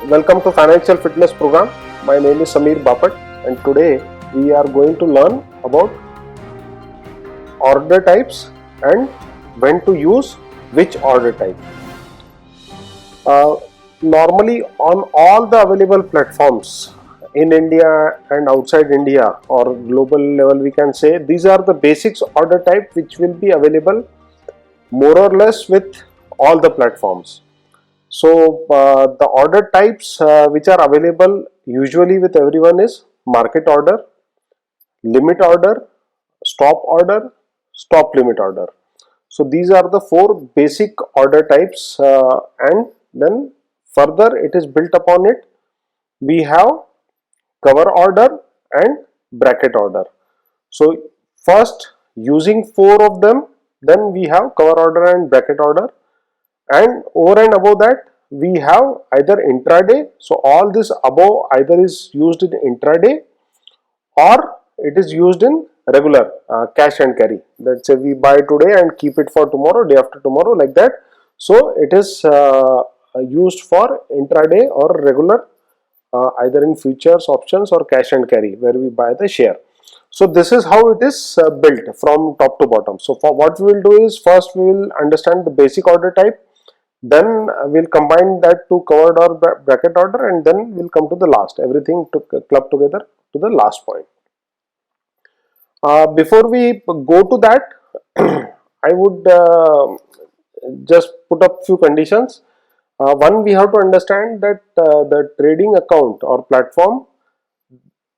Welcome to Financial Fitness Program. My name is Samir Bapat and today we are going to learn about order types and when to use which order type. Normally on all the available platforms in India and outside India or global level, we can say these are the basics order type which will be available more or less with all the platforms. So the order types which are available usually with everyone is market order, limit order, stop limit order. So these are the four basic order types, and then further it is built upon it. We have cover order and bracket order. So first, using four of them, then we have cover order and bracket order, and over and above that we have either intraday. So all this above either is used in intraday or it is used in regular cash and carry. Let's say we buy today and keep it for tomorrow, day after tomorrow, like that. So it is used for intraday or regular, either in futures, options or cash and carry, where we buy the share. So this is how it is built from top to bottom. So for what we will do is, first we will understand the basic order type, then we'll combine that to covered or bracket order, and then we'll come to the last, everything to club together to the last point. Before we go to that, I would just put up few conditions. One, we have to understand that the trading account or platform,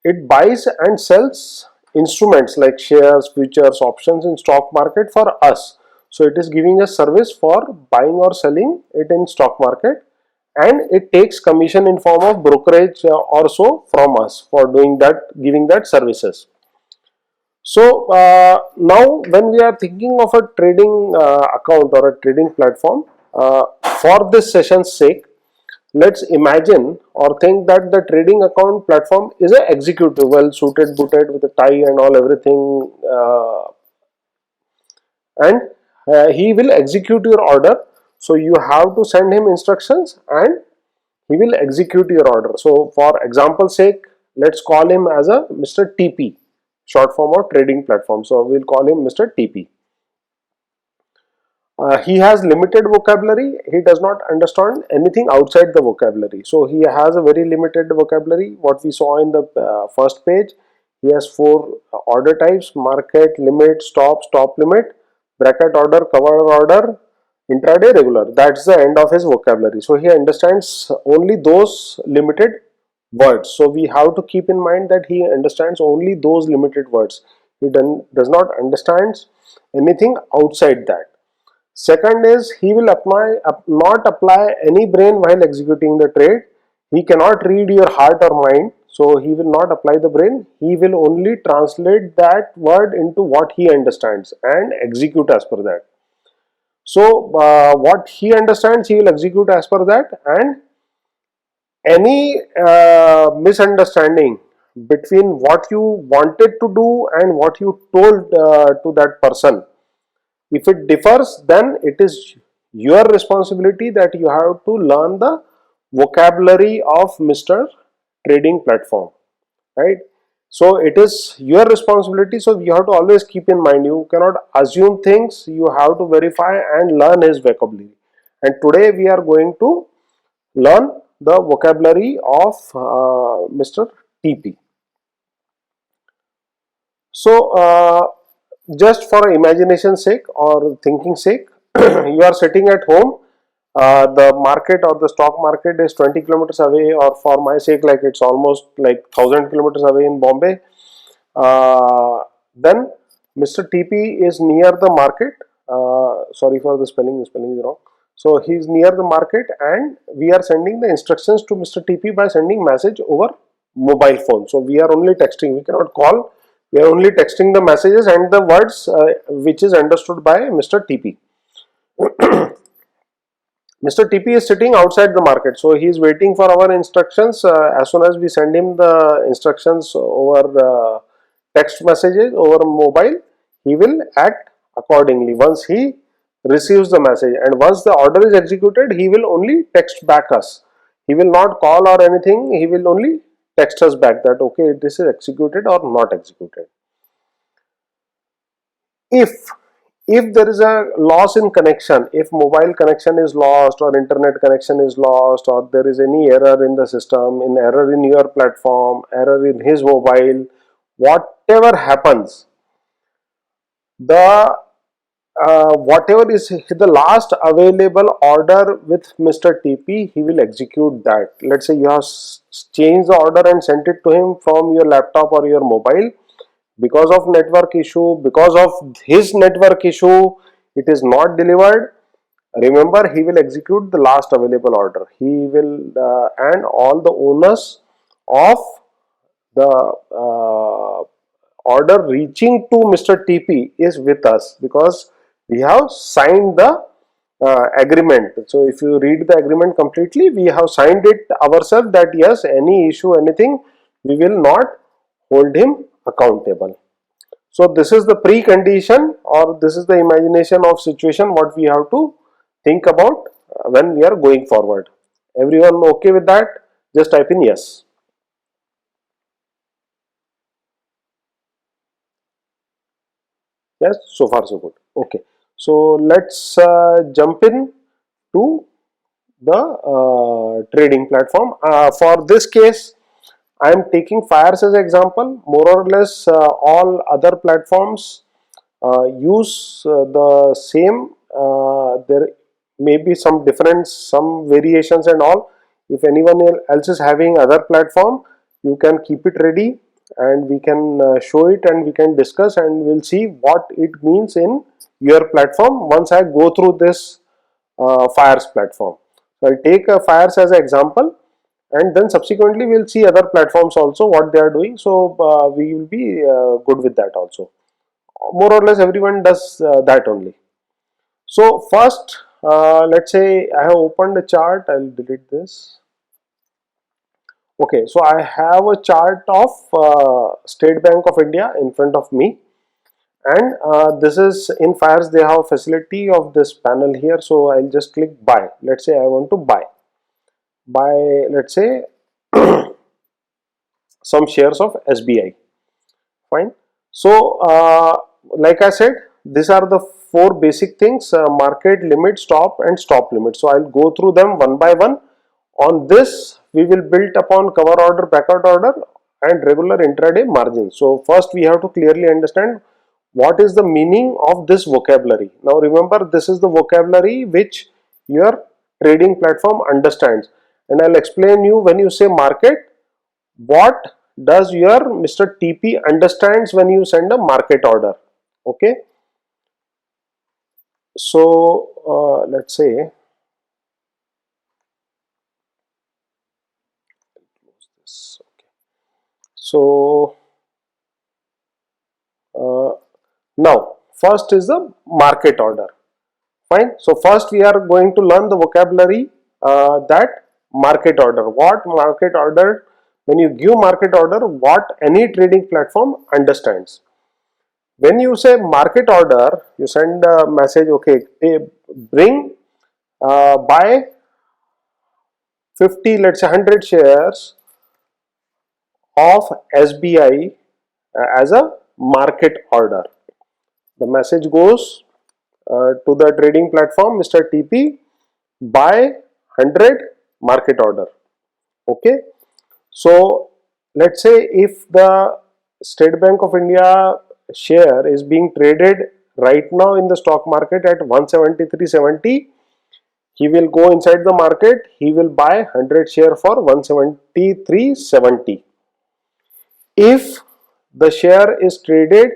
it buys and sells instruments like shares, futures, options in stock market for us. So it is giving us service for buying or selling it in stock market, and it takes commission in form of brokerage or so from us for doing that, giving that services. So now when we are thinking of a trading account or a trading platform, for this session's sake, let's imagine or think that the trading account platform is an executive, well suited, booted with a tie and all, everything, and he will execute your order. So you have to send him instructions and he will execute your order. So for example's sake, let's call him as a Mr. TP, short form of trading platform. So we'll call him Mr. TP. He has limited vocabulary. He does not understand anything outside the vocabulary. So he has a very limited vocabulary. What we saw in the first page, he has four order types: market, limit, stop limit, bracket order, cover order, intraday, regular. That's the end of his vocabulary. So he understands only those limited words. So we have to keep in mind that he understands only those limited words. He does not understand anything outside that. Second is, he will not apply any brain while executing the trade. He cannot read your heart or mind, so he will not apply the brain. He will only translate that word into what he understands and execute as per that. So what he understands, he will execute as per that, and any misunderstanding between what you wanted to do and what you told to that person, if it differs, then it is your responsibility that you have to learn the vocabulary of Mr. Trading Platform, right? So it is your responsibility. So you have to always keep in mind, you cannot assume things, you have to verify and learn his vocabulary. And today we are going to learn the vocabulary of Mr. TP. So just for imagination sake or thinking sake, you are sitting at home, the market or the stock market is 20 kilometers away, or for my sake, like it's almost like 1000 kilometers away in Bombay. Then Mr. TP is near the market. Sorry for the spelling is wrong. So he is near the market and we are sending the instructions to Mr. TP by sending message over mobile phone. So we are only texting, we cannot call. We are only texting the messages and the words which is understood by Mr. TP. Mr. TP is sitting outside the market, so he is waiting for our instructions. As soon as we send him the instructions over text messages over mobile, he will act accordingly once he receives the message, and once the order is executed, he will only text back us. He will not call or anything, he will only text us back that okay, this is executed or not executed. If there is a loss in connection, if mobile connection is lost or internet connection is lost, or there is any error in the system, in error in your platform, error in his mobile, whatever happens, the whatever is the last available order with Mr. TP, he will execute that. Let's say you have changed the order and sent it to him from your laptop or your mobile. Because of network issue, because of his network issue, it is not delivered. Remember, he will execute the last available order. He will and all the owners of the order reaching to Mr. TP is with us, because we have signed the agreement. So if you read the agreement completely, we have signed it ourselves that yes, any issue, anything, we will not hold him accountable. So this is the precondition, or this is the imagination of situation what we have to think about when we are going forward. Everyone okay with that? Just type in yes. Yes, so far so good. Okay, so let's jump in to the trading platform. For this case, I am taking Fires as an example. More or less, all other platforms use the same. There may be some difference, some variations, and all. If anyone else is having other platform, you can keep it ready, and we can show it, and we can discuss, and we'll see what it means in your platform once I go through this Fires platform. So I'll take Fires as an example, and then subsequently we'll see other platforms also what they are doing. So we will be good with that also. More or less everyone does that only. So first, let's say I have opened a chart. I'll delete this. Okay, so I have a chart of State Bank of India in front of me, and this is in Fires. They have facility of this panel here. So I'll just click buy. Let's say I want to buy. Let's say some shares of SBI. Fine. So like I said, these are the four basic things: market, limit, stop, and stop limit. So I'll go through them one by one. On this, we will build upon cover order, backout order, and regular intraday margin. So first we have to clearly understand what is the meaning of this vocabulary. Now remember, this is the vocabulary which your trading platform understands, and I'll explain you when you say market, what does your Mr. TP understands when you send a market order. Okay, so let's say okay. So now first is the market order. Fine. So first we are going to learn the vocabulary that market order. What market order? When you give market order, what any trading platform understands. When you say market order, you send a message. Okay, bring buy 50, let's say 100 shares of SBI as a market order. The message goes to the trading platform, Mr. TP, buy 100 market order. Okay, so let's say if the State Bank of India share is being traded right now in the stock market at 173.70, he will go inside the market, he will buy 100 share for 173.70. If the share is traded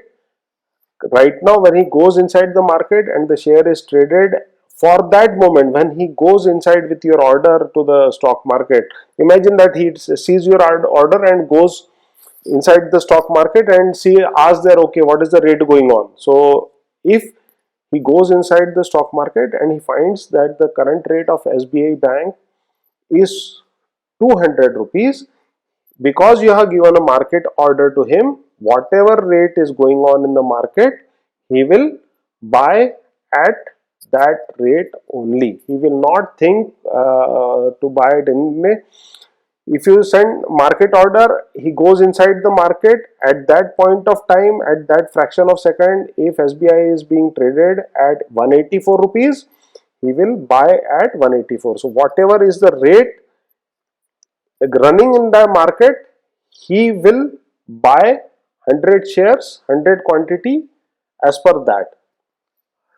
right now, when he goes inside the market and the share is traded for that moment, when he goes inside with your order to the stock market, imagine that he sees your order and goes inside the stock market and asks there, okay, what is the rate going on. So if he goes inside the stock market and he finds that the current rate of SBI Bank is 200 rupees, because you have given a market order to him, whatever rate is going on in the market, he will buy at that rate only. He will not think to buy it anyway. If you send market order, he goes inside the market at that point of time, at that fraction of second. If SBI is being traded at 184 rupees, he will buy at 184. So whatever is the rate running in the market, he will buy 100 shares, 100 quantity as per that.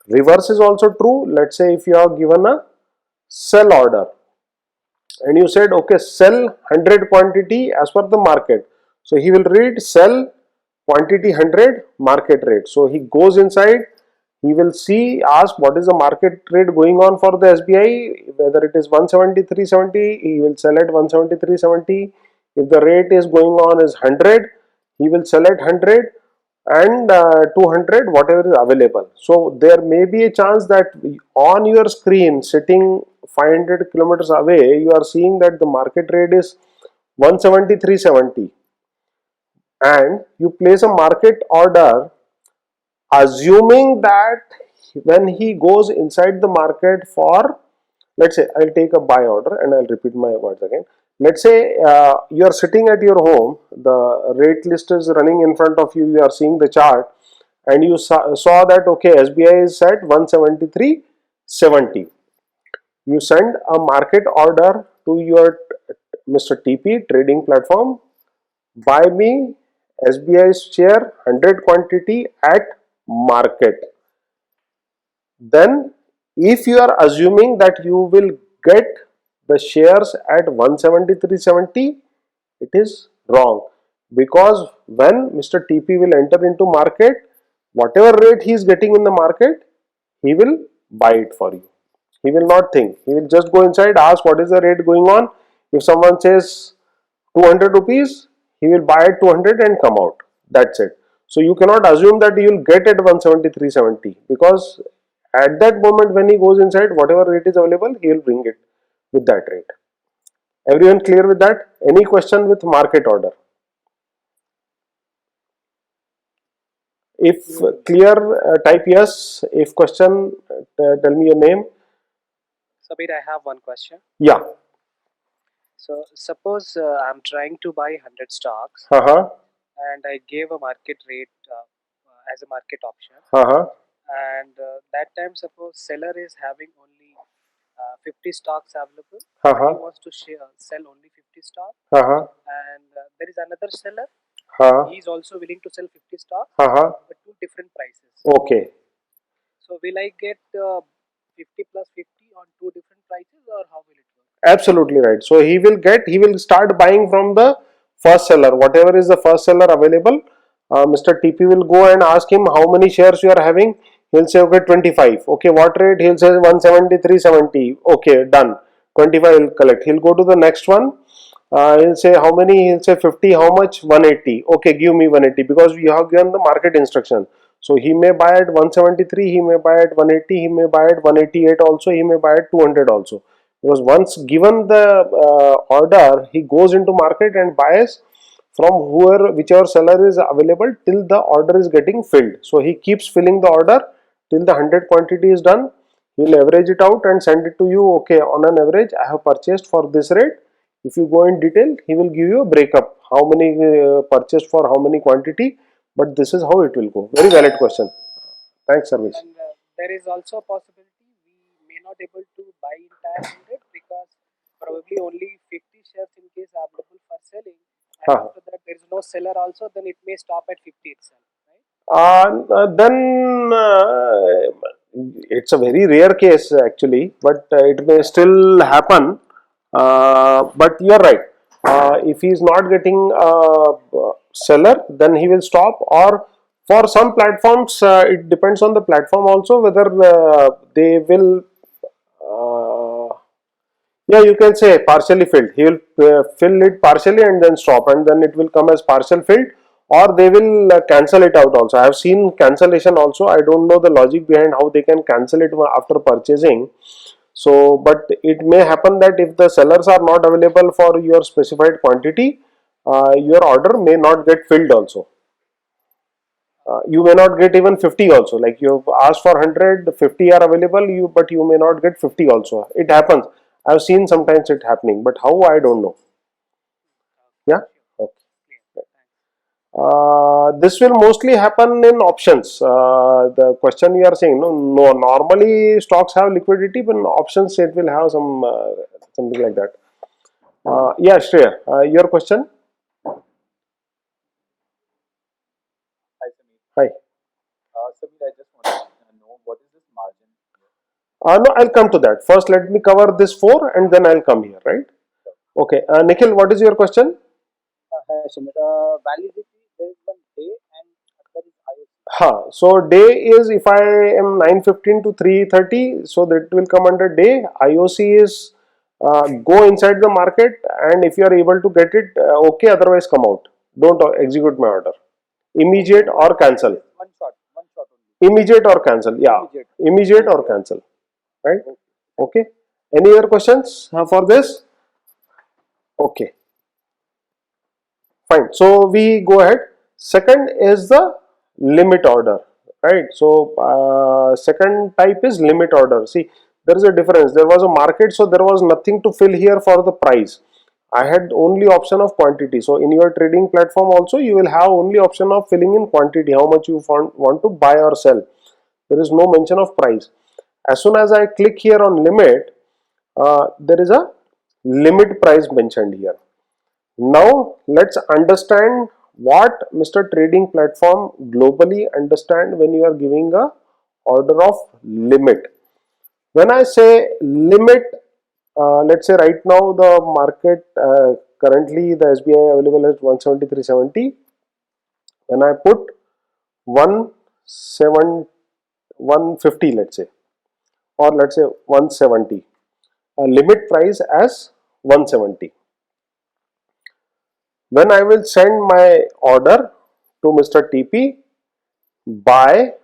Reverse is also true. Let's say if you have given a sell order and you said okay, sell 100 quantity as per the market, so he will read sell quantity 100 market rate. So he goes inside, he will see, ask what is the market rate going on for the SBI, whether it is 173.70, he will sell at 173.70. If the rate is going on is 100, he will sell at 100, and 200 whatever is available. So there may be a chance that on your screen sitting 500 kilometers away, you are seeing that the market rate is 173.70, and you place a market order assuming that when he goes inside the market for, let's say, I'll take a buy order and I'll repeat my words again. Let's say you are sitting at your home, the rate list is running in front of you, you are seeing the chart, and you saw that okay, SBI is at 173.70. You send a market order to your Mr. TP trading platform, buy me SBI's share 100 quantity at market. Then if you are assuming that you will get the shares at 173.70, it is wrong, because when Mr. TP will enter into market, whatever rate he is getting in the market, he will buy it for you. He will not think, he will just go inside, ask what is the rate going on. If someone says 200 rupees, he will buy at 200 and come out. That's it. So you cannot assume that you will get at 173.70, because at that moment when he goes inside, whatever rate is available, he will bring it with that rate. Everyone clear with that? Any question with market order? If clear, type yes. If question, tell me your name. Sabir, I have one question. Yeah. So suppose I'm trying to buy 100 stocks Uh-huh. and I gave a market rate as a market option, Uh-huh. and that time suppose seller is having only 50 stocks available, but he Uh-huh. wants to sell only 50 stocks, Uh-huh. and there is another seller, Uh-huh. he is also willing to sell 50 stocks Uh-huh. but two different prices. Okay. So will I get 50 plus 50 on two different prices, or how will it work? Absolutely right. So he will start buying from the first seller, whatever is the first seller available. Mr. TP will go and ask him how many shares you are having. He'll say okay 25. Okay, what rate? He'll say 173.70. Okay, done. 25 will collect. He'll go to the next one. He'll say how many? He'll say 50. How much? 180. Okay, give me 180, because we have given the market instruction. So he may buy at 173. He may buy at 180. He may buy at 188 also. He may buy at 200 also, because once given the order, he goes into market and buys from whichever seller is available till the order is getting filled. So he keeps filling the order till the 100 quantity is done. He will average it out and send it to you. Okay, on an average I have purchased for this rate. If you go in detail, he will give you a breakup, how many purchased for how many quantity, but this is how it will go. Very valid question. Thanks, Sarvesh. And there is also a possibility we may not able to buy entire 100 because probably only 50 shares in case are available for selling, and Huh. after that there is no seller also, then it may stop at 50 itself, right? Then it's a very rare case actually, but it may still happen. But you are right. If he is not getting a seller, then he will stop. Or for some platforms, it depends on the platform also whether they will. Yeah, you can say partially filled. He will fill it partially and then stop, and then it will come as partial filled, or they will cancel it out also. I have seen cancellation also. I don't know the logic behind how they can cancel it after purchasing. So, but it may happen that if the sellers are not available for your specified quantity, your order may not get filled also. You may not get even 50 also. Like you have asked for 100, 50 are available, but you may not get 50 also. It happens. I've seen sometimes it happening, but how, I don't know. Yeah. Okay. Clear. Thanks. This will mostly happen in options. The question you are saying, no, normally stocks have liquidity, but in options it will have some something like that. Yeah, Shreya, your question. Hi, Sameer. Hi. Sameer, I just want to know what is this margin here? No, I'll come to that. First, let me cover this four, and then I'll come here. Right? Okay. Nikhil, what is your question? Hi, Sumit. Validity, there is one day and other is IoT. So day is if I am 9:15 to 3:30, so that will come under day. IOC is go inside the market, and if you are able to get it, okay. Otherwise, come out. Don't execute my order. Immediate or cancel. One shot only. Immediate or cancel. Yeah, Immediate. immediate or cancel. Right? Okay. Any other questions for this? Okay. Fine. So we go ahead. Second is the limit order, right? So second type is limit order. See, there is a difference. There was a market, so there was nothing to fill here for the price. I had only option of quantity. So in your trading platform also, you will have only option of filling in quantity, how much you want to buy or sell. There is no mention of price. As soon as I click here on limit, there is a limit price mentioned here. Now let's understand what Mr. Trading Platform globally understand when you are giving a order of limit. When I say limit, let's say right now the market currently the SBI available at 173.70. When I put 150, let's say, or let's say 170, limit price as 170. When I will send my order to Mr. TP, buy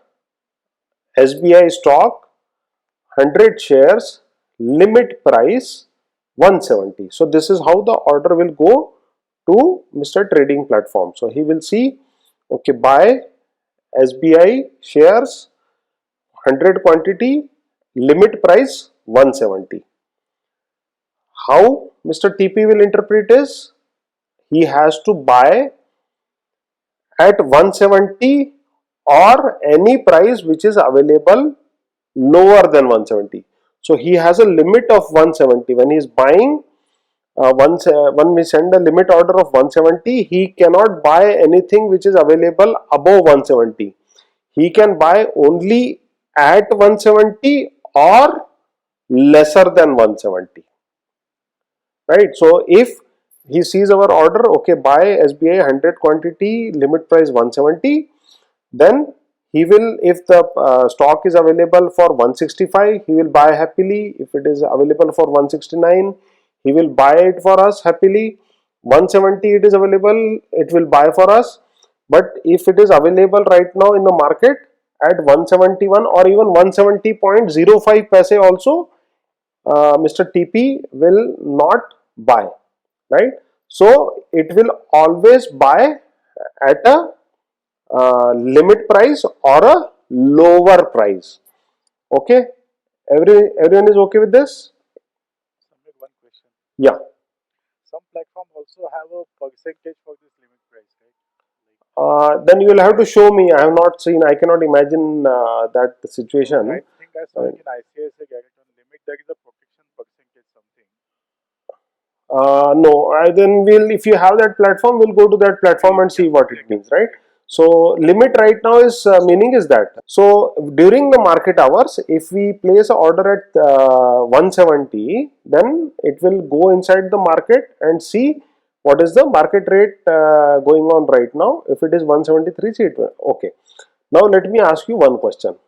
SBI stock 100 shares, limit price 170. So this is how the order will go to Mr. Trading Platform. So he will see, okay, buy SBI shares 100 quantity, limit price 170. How Mr. TP will interpret is, he has to buy at 170 or any price which is available lower than 170. So he has a limit of 170. When he is buying, when we send a limit order of 170, he cannot buy anything which is available above 170. He can buy only at 170 or lesser than 170. Right? So if he sees our order, okay, buy SBI 100 quantity, limit price 170, then he will, if the stock is available for 165, he will buy happily. If it is available for 169, he will buy it for us happily. 170 it is available, it will buy for us. But if it is available right now in the market at 171 or even 170.05 paise also, Mr. TP will not buy, right? So it will always buy at a limit price or a lower price. Okay, everyone is okay with this? Sameer, one question. Yeah. Some platform also have a percentage for this limit price, right? Then you will have to show me. I have not seen. I cannot imagine that situation. I think I saw it in ICICI Guarantee on limit. There is a protection percentage something. No, then we'll, if you have that platform, we'll go to that platform and see what it means, right? So limit right now is meaning is that. So during the market hours, if we place an order at 170, then it will go inside the market and see what is the market rate going on right now. If it is 173, see it will. Okay. Now let me ask you one question.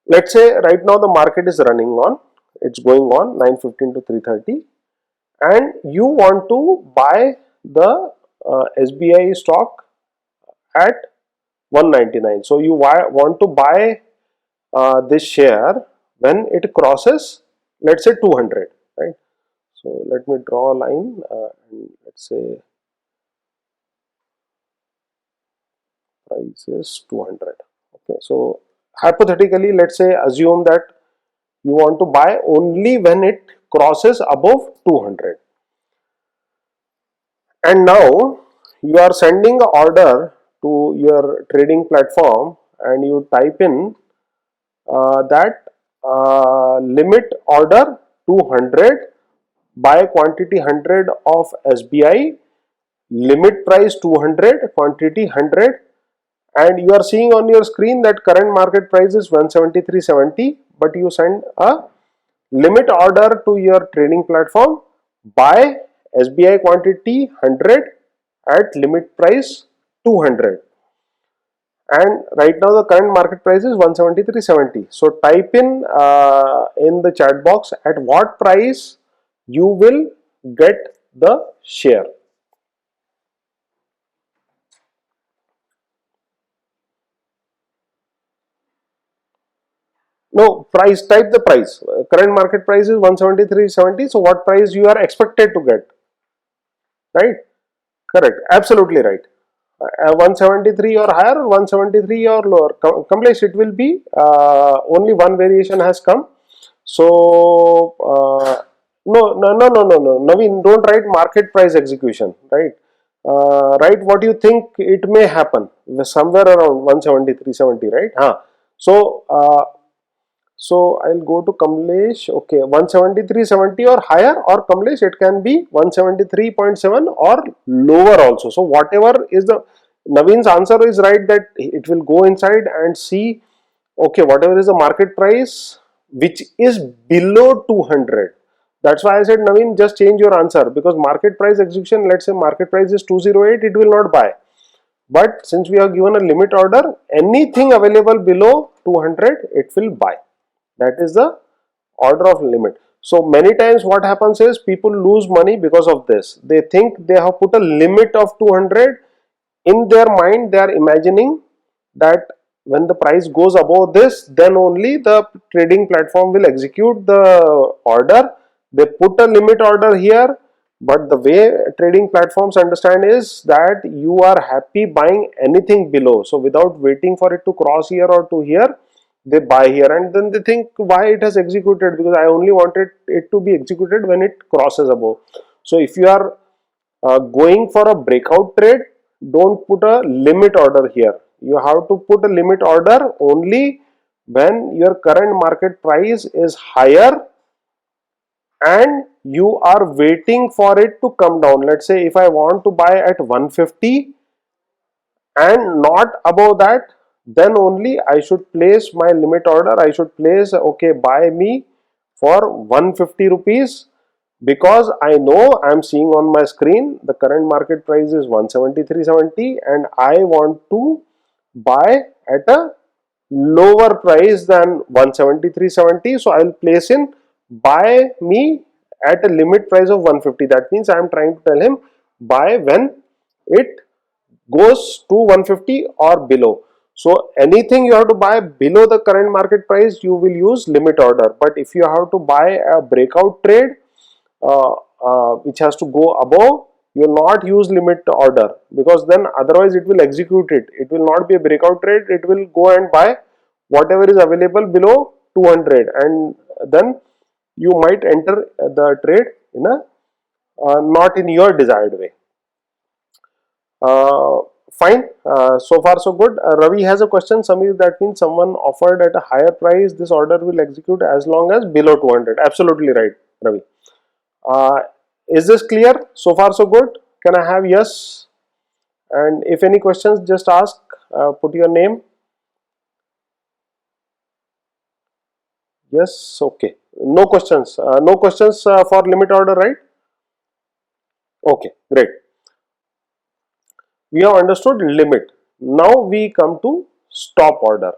Let's say right now the market is running on, it's going on 9:15 to 3:30. And you want to buy the SBI stock at 199. So you want to buy this share when it crosses, let's say 200, right? So let me draw a line and let's say price is 200. Okay, so hypothetically, let's say assume that you want to buy only when it crosses above 200, and now you are sending an order to your trading platform and you type in that limit order 200, buy quantity 100 of SBI, limit price 200, quantity 100, and you are seeing on your screen that current market price is 173.70, but you send a limit order to your trading platform, buy SBI quantity 100 at limit price 200, and right now the current market price is 173.70. So type in the chat box at what price you will get the share. No, price, type the price. Current market price is 173.70. So what price you are expected to get, right? Correct, absolutely right. 173 or higher, or 173 or lower. Kamlesh, it will be only one variation has come. So no. Naveen, don't write market price execution, right? Write what you think it may happen somewhere around 173.70, right? So I'll go to Kamlesh. Okay, 173.70 or higher, or Kamlesh, it can be 173.7 or lower also. So whatever is the Naveen's answer is right, that it will go inside and see, okay, whatever is the market price which is below 200. That's why I said, Naveen, just change your answer, because market price execution, let's say market price is 208, it will not buy. But since we have given a limit order, anything available below 200, it will buy. That is the order of limit. So many times what happens is people lose money because of this. They think they have put a limit of 200. In their mind, they are imagining that when the price goes above this, then only the trading platform will execute the order. They put a limit order here, but the way trading platforms understand is that you are happy buying anything below. So without waiting for it to cross here or to here, they buy here, and then they think why it has executed, because I only wanted it to be executed when it crosses above. So if you are going for a breakout trade, don't put a limit order here. You have to put a limit order only when your current market price is higher and you are waiting for it to come down. Let's say if I want to buy at 150 and not above that, then only I should place my limit order. I should place, okay, buy me for 150 rupees, because I know I am seeing on my screen the current market price is 173.70 and I want to buy at a lower price than 173.70. So I will place in buy me at a limit price of 150. That means I am trying to tell him buy when it goes to 150 or below. So anything you have to buy below the current market price, you will use limit order. But if you have to buy a breakout trade which has to go above, you will not use limit order, because then otherwise it will execute it. It will not be a breakout trade. It will go and buy whatever is available below 200, and then you might enter the trade in a not in your desired way. Fine, so far so good. Ravi has a question. Samir, that means someone offered at a higher price, this order will execute as long as below 200. Absolutely right, Ravi. Is this clear? So far so good. Can I have yes? And if any questions, just ask. Put your name. Yes, okay. No questions. No questions for limit order, right? Okay, great. We have understood limit. Now we come to stop order.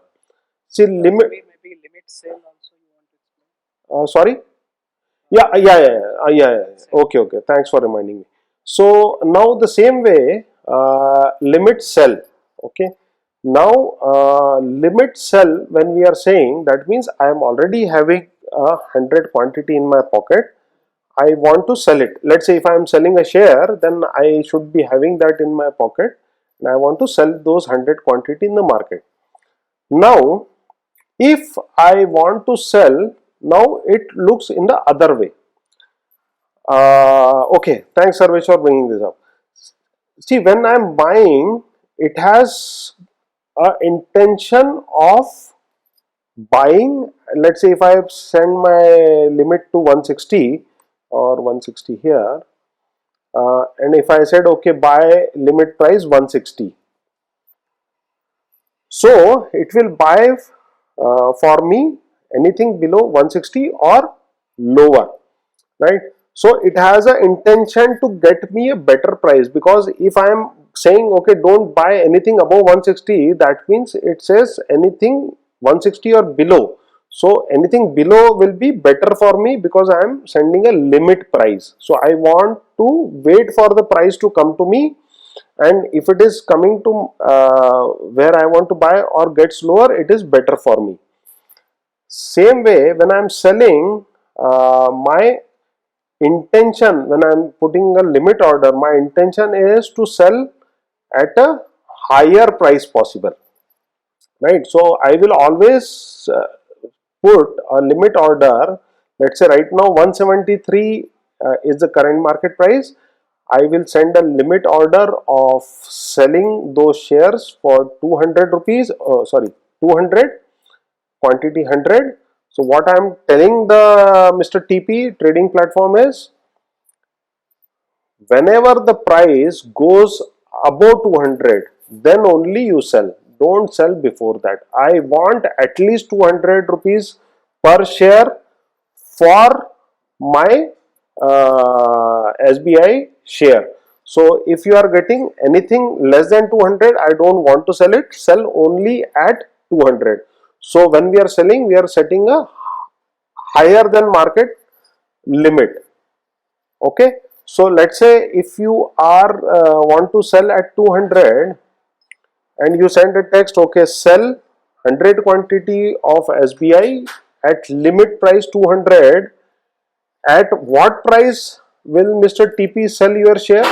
See, limit. Maybe limit sell also you want to explain. Sorry. Yeah. Okay. Thanks for reminding me. So now the same way, limit sell. Okay. Now limit sell, when we are saying, that means I am already having 100 quantity in my pocket. I want to sell it. Let's say if I am selling a share, then I should be having that in my pocket, and I want to sell those 100 quantity in the market. Now if I want to sell, now it looks in the other way. Okay, thanks Sarvesh for bringing this up. See, when I'm buying, it has a intention of buying. Let's say if I send my limit to 160 or 160 here, and if I said okay, buy limit price 160, so it will buy for me anything below 160 or lower, right? So it has an intention to get me a better price, because if I am saying okay, don't buy anything above 160, that means it says anything 160 or below. So anything below will be better for me because I am sending a limit price. So I want to wait for the price to come to me, and if it is coming to where I want to buy or gets lower, it is better for me. Same way, when I am selling, my intention, when I am putting a limit order, my intention is to sell at a higher price possible, right? So I will always put a limit order. Let's say right now 173 is the current market price. I will send a limit order of selling those shares for 200 rupees, 200, quantity 100. So what I am telling the Mr. TP trading platform is, whenever the price goes above 200, then only you sell. Don't sell before that. I want at least 200 rupees per share for my SBI share. So if you are getting anything less than 200, I don't want to sell it. Sell only at 200. So when we are selling, we are setting a higher than market limit. Okay, so let's say if you are want to sell at 200 and you send a text, okay, sell 100 quantity of SBI at limit price 200, at what price will Mr. TP sell your share?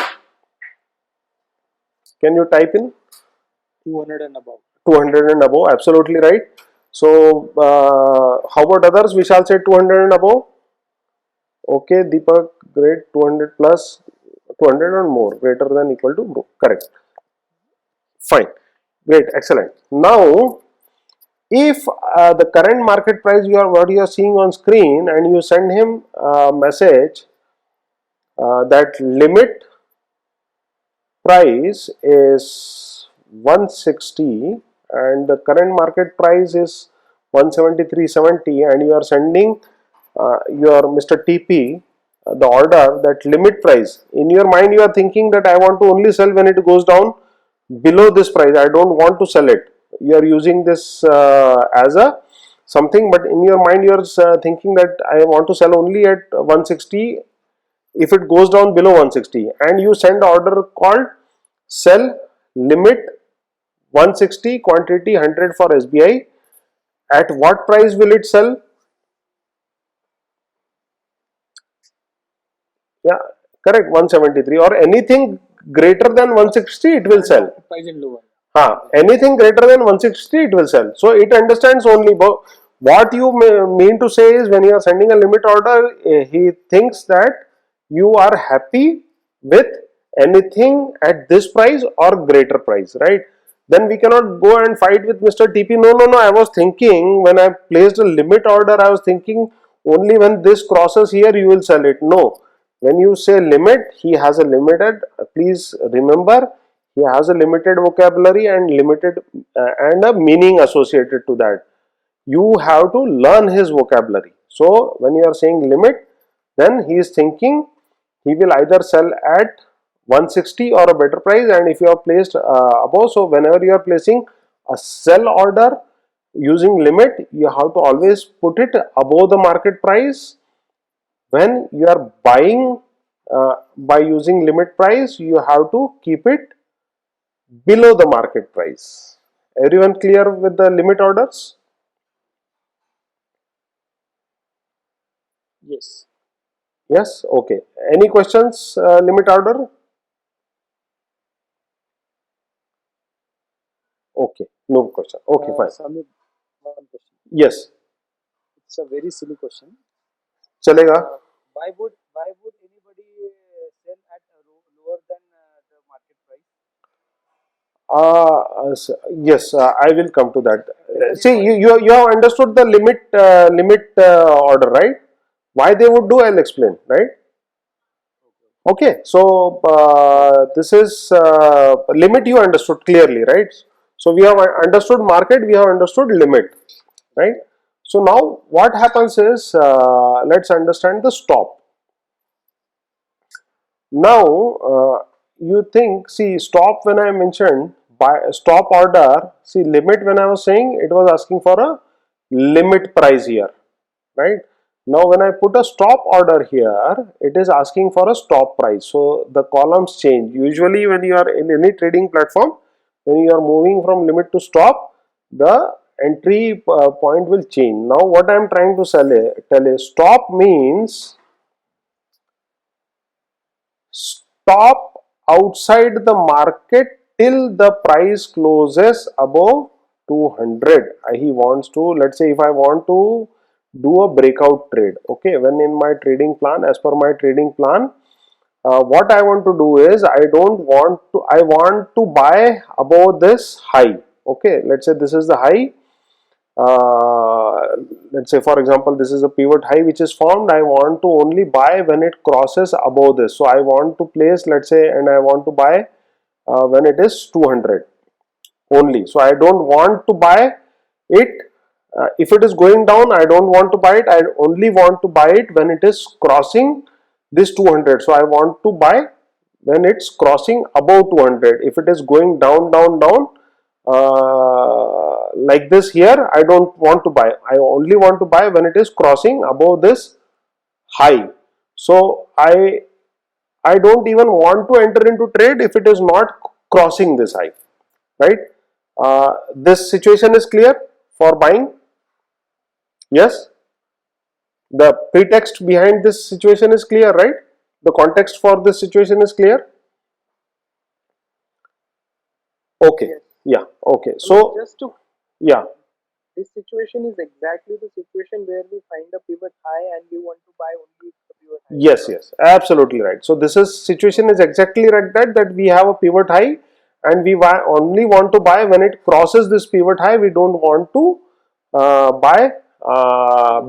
Can you type in? 200 and above. 200 and above, absolutely right. So how about others? Vishal said 200 and above. Okay, Deepak, great, 200 plus 200 or more, greater than equal to, correct. Fine, great, excellent. Now, if the current market price what you are seeing on screen, and you send him a message that limit price is 160 and the current market price is 173.70, and you are sending your Mr. TP the order that limit price, in your mind you are thinking that I want to only sell when it goes down below this price, I don't want to sell it. You are using this as a something, but in your mind you are thinking that I want to sell only at 160 if it goes down below 160, and you send order called sell limit 160 quantity 100 for SBI. At what price will it sell? Yeah, correct, 173, or anything greater than 160 it will sell. Price in lower. Anything greater than 160 it will sell. So it understands only what you mean to say is, when you are sending a limit order, he thinks that you are happy with anything at this price or greater price, right? Then we cannot go and fight with Mr. TP. No, I was thinking when I placed a limit order, I was thinking only when this crosses here you will sell it. No, when you say limit, he has a limited, please remember, he has a limited vocabulary and limited and a meaning associated to that. You have to learn his vocabulary. So when you are saying limit, then he is thinking he will either sell at 160 or a better price, and if you are placed above, so whenever you are placing a sell order using limit, you have to always put it above the market price. When you are buying by using limit price, you have to keep it below the market price. Everyone clear with the limit orders? Yes. Yes, okay. Any questions, limit order? No question. Okay, fine. Samir, one question. Yes, It's a very silly question. चलेगा. Why would anybody sell at lower than the market price? Yes, I will come to that. Secondary See, point. you have understood the limit order, right? Why they would do, I'll explain, right? Okay, so this is limit you understood clearly, right? So we have understood market, we have understood limit, right? So now what happens is, let's understand the stop. Now you think, see, stop when I mentioned by stop order, see limit when I was saying it was asking for a limit price here, right? Now when I put a stop order here, it is asking for a stop price. So the columns change. Usually when you are in any trading platform, when you are moving from limit to stop, the entry point will change. Now what I am trying to tell is stop means stop outside the market till the price closes above 200. He wants to, let's say if I want to do a breakout trade, okay, when in my trading plan, as per my trading plan, what I want to do is I want to buy above this high. Okay, let's say this is the high. Let's say for example this is a pivot high which is formed. I want to only buy when it crosses above this. So I want to place, let's say, and I want to buy when it is 200 only. So I don't want to buy it if it is going down. I don't want to buy it. I only want to buy it when it is crossing this 200. So I want to buy when it's crossing above 200. If it is going down like this here, I don't want to buy. I only want to buy when it is crossing above this high. So I don't even want to enter into trade if it is not crossing this high, right? This situation is clear for buying. Yes, the pretext behind this situation is clear, right? The context for this situation is clear. Okay, Yes. yeah, okay, So so just to yeah, this situation is exactly the situation where we find a pivot high and we want to buy only the pivot high. yes, absolutely right. So this is situation is exactly like that we have a pivot high and we only want to buy when it crosses this pivot high. We don't want to buy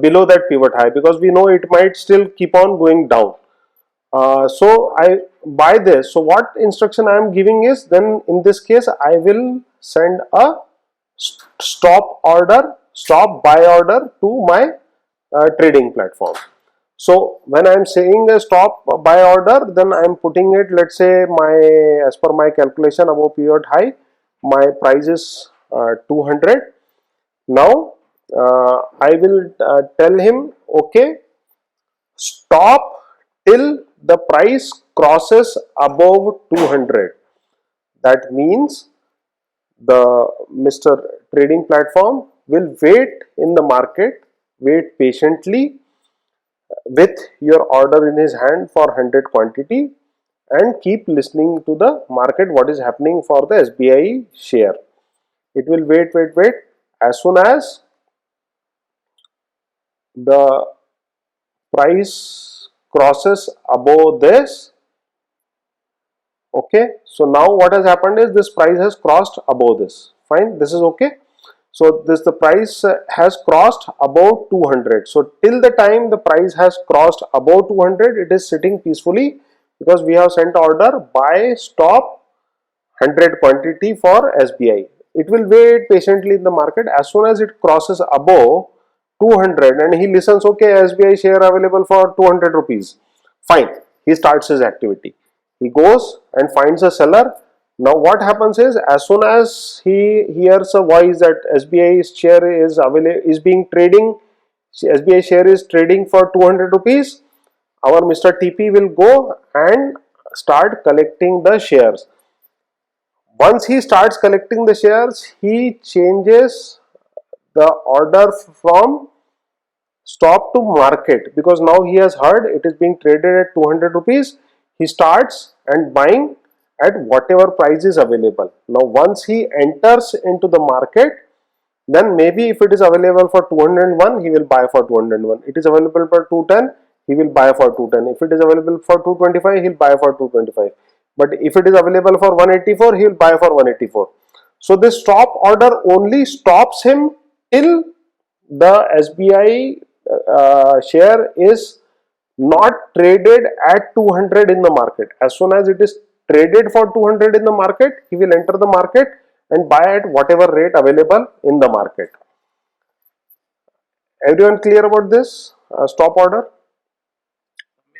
below that pivot high because we know it might still keep on going down. So I buy this. So what instruction I am giving is, then in this case I will send a stop buy order to my trading platform. So when I am saying a stop buy order, then I am putting it, let's say as per my calculation above pivot high, my price is 200. Now I will tell him, okay, stop till the price crosses above 200. That means the Mr. Trading Platform will wait in the market, wait patiently with your order in his hand for 100 quantity and keep listening to the market what is happening for the SBI share. It will wait. As soon as the price crosses above this, okay, so now what has happened is this price has crossed above this. Fine, this is okay. So the price has crossed above 200. So till the time the price has crossed above 200, it is sitting peacefully because we have sent order buy stop 100 quantity for SBI. It will wait patiently in the market. As soon as it crosses above 200 and he listens, okay, SBI share available for 200 rupees. Fine, he starts his activity. He goes and finds a seller. Now what happens is, as soon as he hears a voice that SBI share is available, is being trading, SBI share is trading for 200 rupees, our Mr. TP will go and start collecting the shares. Once he starts collecting the shares, he changes the order from stop to market because now he has heard it is being traded at 200 rupees. He starts and buying at whatever price is available. Now once he enters into the market, then maybe if it is available for 201, he will buy for 201. It is available for 210, he will buy for 210. If it is available for 225, he'll buy for 225. But if it is available for 184, he will buy for 184. So this stop order only stops him till the SBI share is not traded at 200 in the market. As soon as it is traded for 200 in the market, he will enter the market and buy at whatever rate available in the market. Everyone clear about this stop order?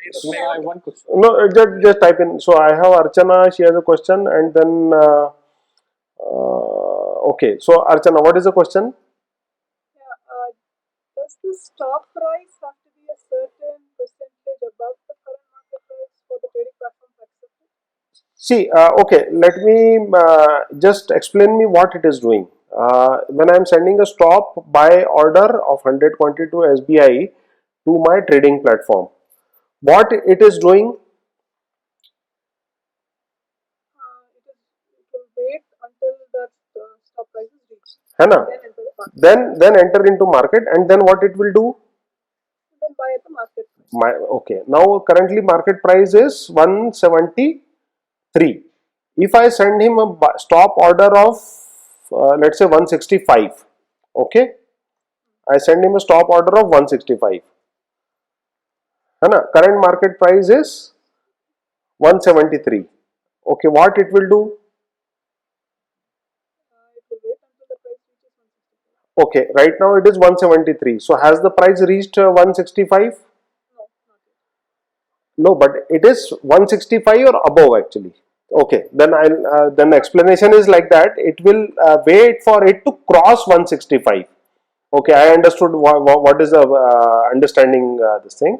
I have one question. No, just type in. So I have Archana, she has a question, and then okay. So Archana, what is the question? Yeah, does the stop price have to be a certain percentage above the current market price for the trading platform to accept it? See, okay, let me just explain me what it is doing. When I am sending a stop buy order of 100 quantity to SBI to my trading platform, what it is doing? It will wait until that stop price is reached. है ना? Then enter the market. Then enter into market, and then what it will do? Then buy at the market price. Okay, now currently market price is 173. If I send him a stop order of let's say 165, okay, I send him a stop order of 165, है ना? Current market price is 173. Okay, what it will do? It will wait until the price reaches 165. Okay, right now it is 173. So has the price reached 165? No, not yet. No, but it is 165 or above actually. Okay, then then the explanation is like that. It will wait for it to cross 165. Okay, I understood what is the understanding this thing.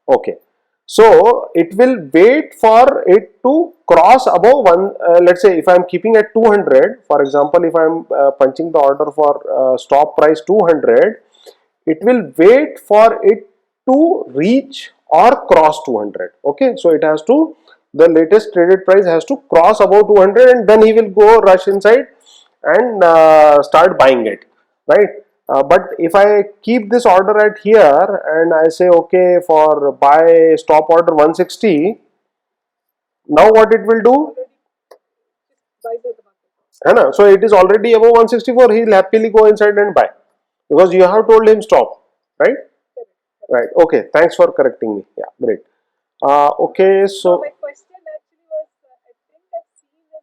Okay, so it will wait for it to cross above one. Let's say if I am keeping at 200, for example, if I am punching the order for stop price 200, it will wait for it to reach or cross 200. Okay, so it has to, the latest traded price has to cross above 200, and then he will go rush inside and start buying it, right? But if I keep this order at here and I say okay for buy stop order 160, now what it will do? Already buys at the market price. है ना? So it is already above 164, he will happily go inside and buy because you have told him stop, right? Correct. Right. Okay. Thanks for correcting me. Yeah. Great. Okay. So So my question actually was, I think I've seen in, I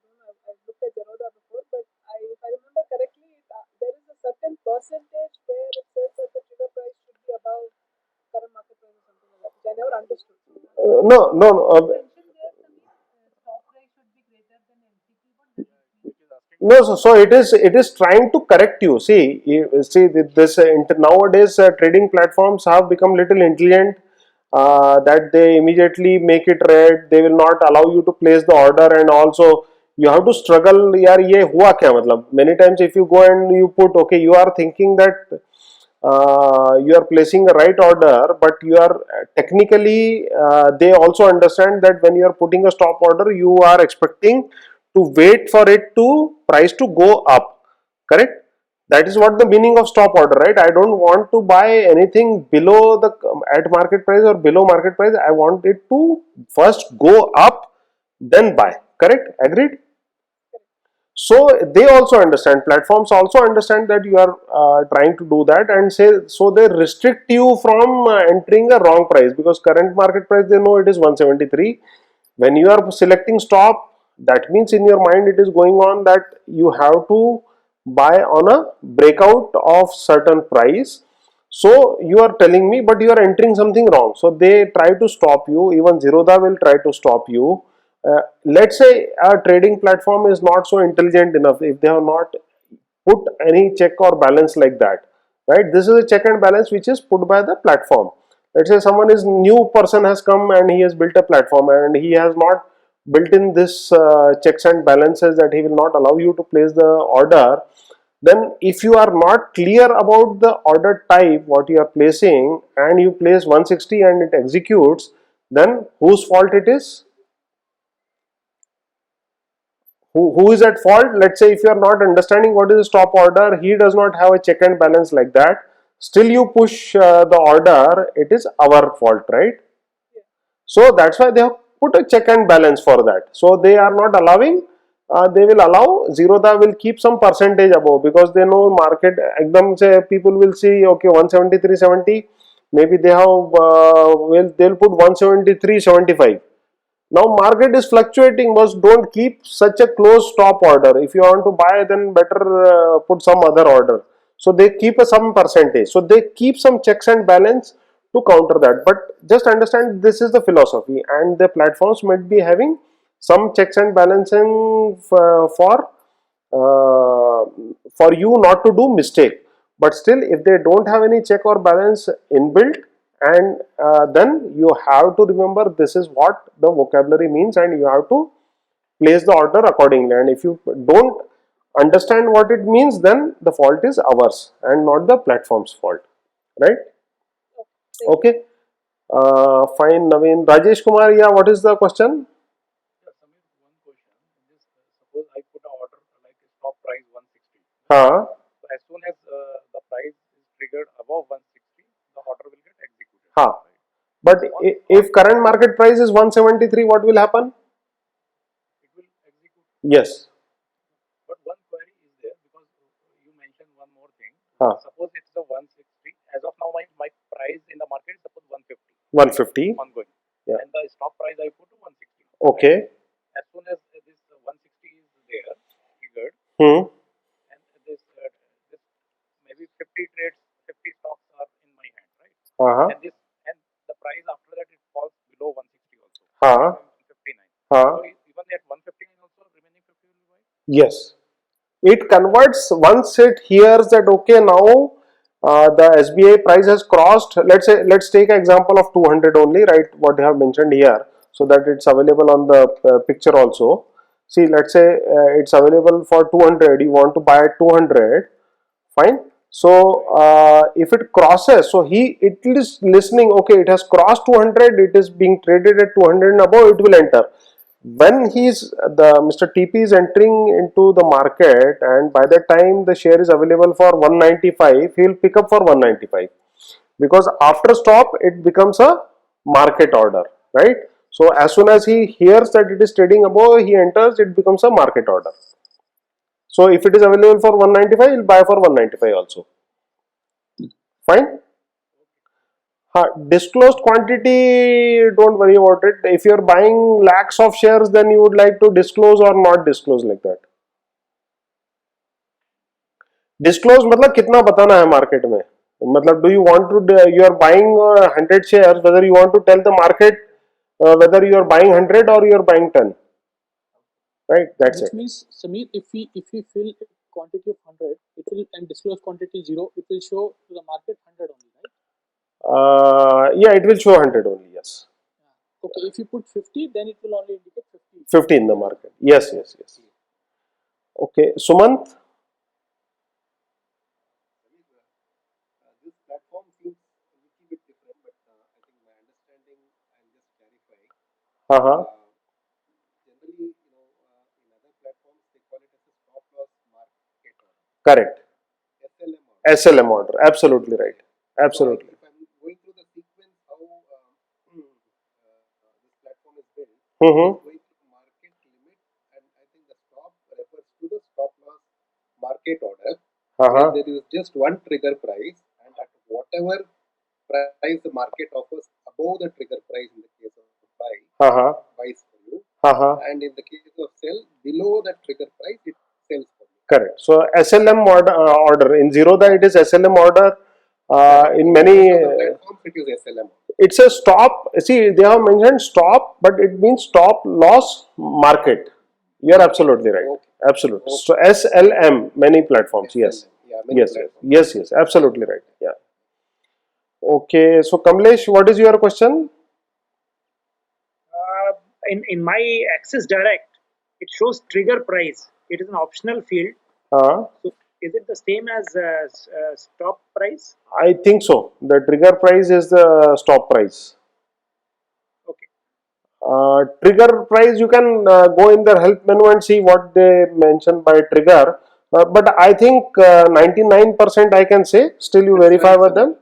don't know, I've looked at Zerodha before, but if I remember correctly, there is a certain percentage where it says that the trigger price should be above current market price or something like that, which I never understood. no. Mentioned there, Samir, stop price should be greater than MCP. What does it mean? It is asking No. So it is trying to correct you. See this nowadays trading platforms have become little intelligent. That they immediately make it red. They will not allow you to place the order, and also you have to struggle. यार ये हुआ क्या मतलब? Many times if you go and you put okay, you are thinking that you are placing a right order, but you are technically they also understand that when you are putting a stop order, you are expecting to wait for it to price to go up, correct? That is what the meaning of stop order, right? I don't want to buy anything below the at market price or below market price. I want it to first go up, then buy, correct? Agreed? So they also understand, platforms also understand that you are trying to do that, and say so they restrict you from entering a wrong price, because current market price they know it is 173. When you are selecting stop, that means in your mind it is going on that you have to buy on a breakout of certain price. So you are telling me, but you are entering something wrong. So they try to stop you. Even Zerodha will try to stop you. Let's say a trading platform is not so intelligent enough, if they have not put any check or balance like that, right? This is a check and balance which is put by the platform. Let's say someone is new person has come and he has built a platform and he has not built in this checks and balances that he will not allow you to place the order. Then if you are not clear about the order type what you are placing, and you place 160 and it executes, then whose fault it is? who is at fault? Let's say if you are not understanding what is a stop order, he does not have a check and balance like that. Still you push the order, it is our fault, right? So that's why they have put a check and balance for that. So they are not allowing, they will allow, Zerodha will keep some percentage above, because they know market, ekdam se people will see, okay, 173.70, maybe they have, they'll put 173.75. Now market is fluctuating, but don't keep such a close stop order. If you want to buy, then better put some other order. So they keep some percentage. So they keep some checks and balance to counter that. But just understand, this is the philosophy, and the platforms might be having some checks and balancing for you not to do mistake. But still, if they don't have any check or balance inbuilt, and then you have to remember this is what the vocabulary means, and you have to place the order accordingly. And if you don't understand what it means, then the fault is ours and not the platform's fault, right? Okay, fine. Naveen, Rajesh Kumar, yeah, what is the question? Yeah, Samir, one question. Just suppose I put an order like stop price 160. Huh? So as soon as the price is triggered above 160, the order will get executed. Huh. Right? But if current market price is 173, what will happen? It will execute. Yes. But one query is there because you mentioned one more thing. Huh. Suppose it's the 160. As of now, my price in the market is suppose 150 150. ongoing. Yeah. And the stop price I put to 160. Okay. As soon as this 160 is there, triggered, Hmm. and this maybe 50 trades, 50 stocks are in my hand, right? Uh-huh. And the price after that it falls below 160 also. Huh. 159. Huh. So even at 159 also remaining 50 will be buy. Yes. It converts once it hears that, okay, now the SBI price has crossed. Let's take an example of 200 only, right? What I have mentioned here, so that it's available on the picture also. See, let's say it's available for 200. You want to buy at 200. Fine. So if it crosses, so it is listening, okay, it has crossed 200, it is being traded at 200 and above, it will enter. When Mr. TP is entering into the market, and by the time the share is available for 195, he will pick up for 195, because after stop it becomes a market order, right? So as soon as he hears that it is trading above, he enters, it becomes a market order. So if it is available for 195, he'll buy for 195 also. Fine. Disclosed quantity, don't worry about it. If you're buying lakhs of shares, then you would like to disclose or not disclose like that. Disclose मतलब कितना बताना है market में, मतलब do you want to, you are buying 100 shares, whether you want to tell the market whether you are buying 100 or you are buying 10, right? That's Which it. means, Samir, if we fill a quantity of 100, it will, and disclose quantity 0, it will show to the market 100 only, right? Yeah, it will show 100 only, yes. Okay, if you put 50, then it will only indicate 50. 50 in the market. Yes, yes, yes. Okay, Sumant. This platform seems a little bit different, but I think my understanding, I'll just clarify. Uh-huh. Generally, in other platforms, they call it as a stop loss market order, Correct. SLM order. SLM order. Absolutely right. Absolutely. So if I'm going through the sequence how this platform is built, Mm-hmm. it's going through market limit, and I think the stop refers to the stop loss market order, Uh-huh. where there is just one trigger price, and at whatever price the market offers above the trigger price in the case of buy, Uh-huh. buys for you, Uh-huh. and in the case of sell, below that trigger price, it sells for you. Correct. So SLM order in Zerodha, it is SLM order. In many, Most of the platforms, it is SLM. it's a stop. See, they have mentioned stop, but it means stop loss market. You are absolutely right. Okay. Absolutely. So SLM, many platforms. Yes. SLM. Yeah, many Yes. platforms. Yes. Yes. Absolutely right. Yeah. Okay. So Kamlesh, what is your question? In my Access Direct, it shows trigger price. It is an optional field. Uh, So is it the same as stop price? I think so. The trigger price is the stop price. Okay. Trigger price, you can go in their help menu and see what they mention by trigger. But I think 99% I can say. Still, you That's verify right, with sir. them.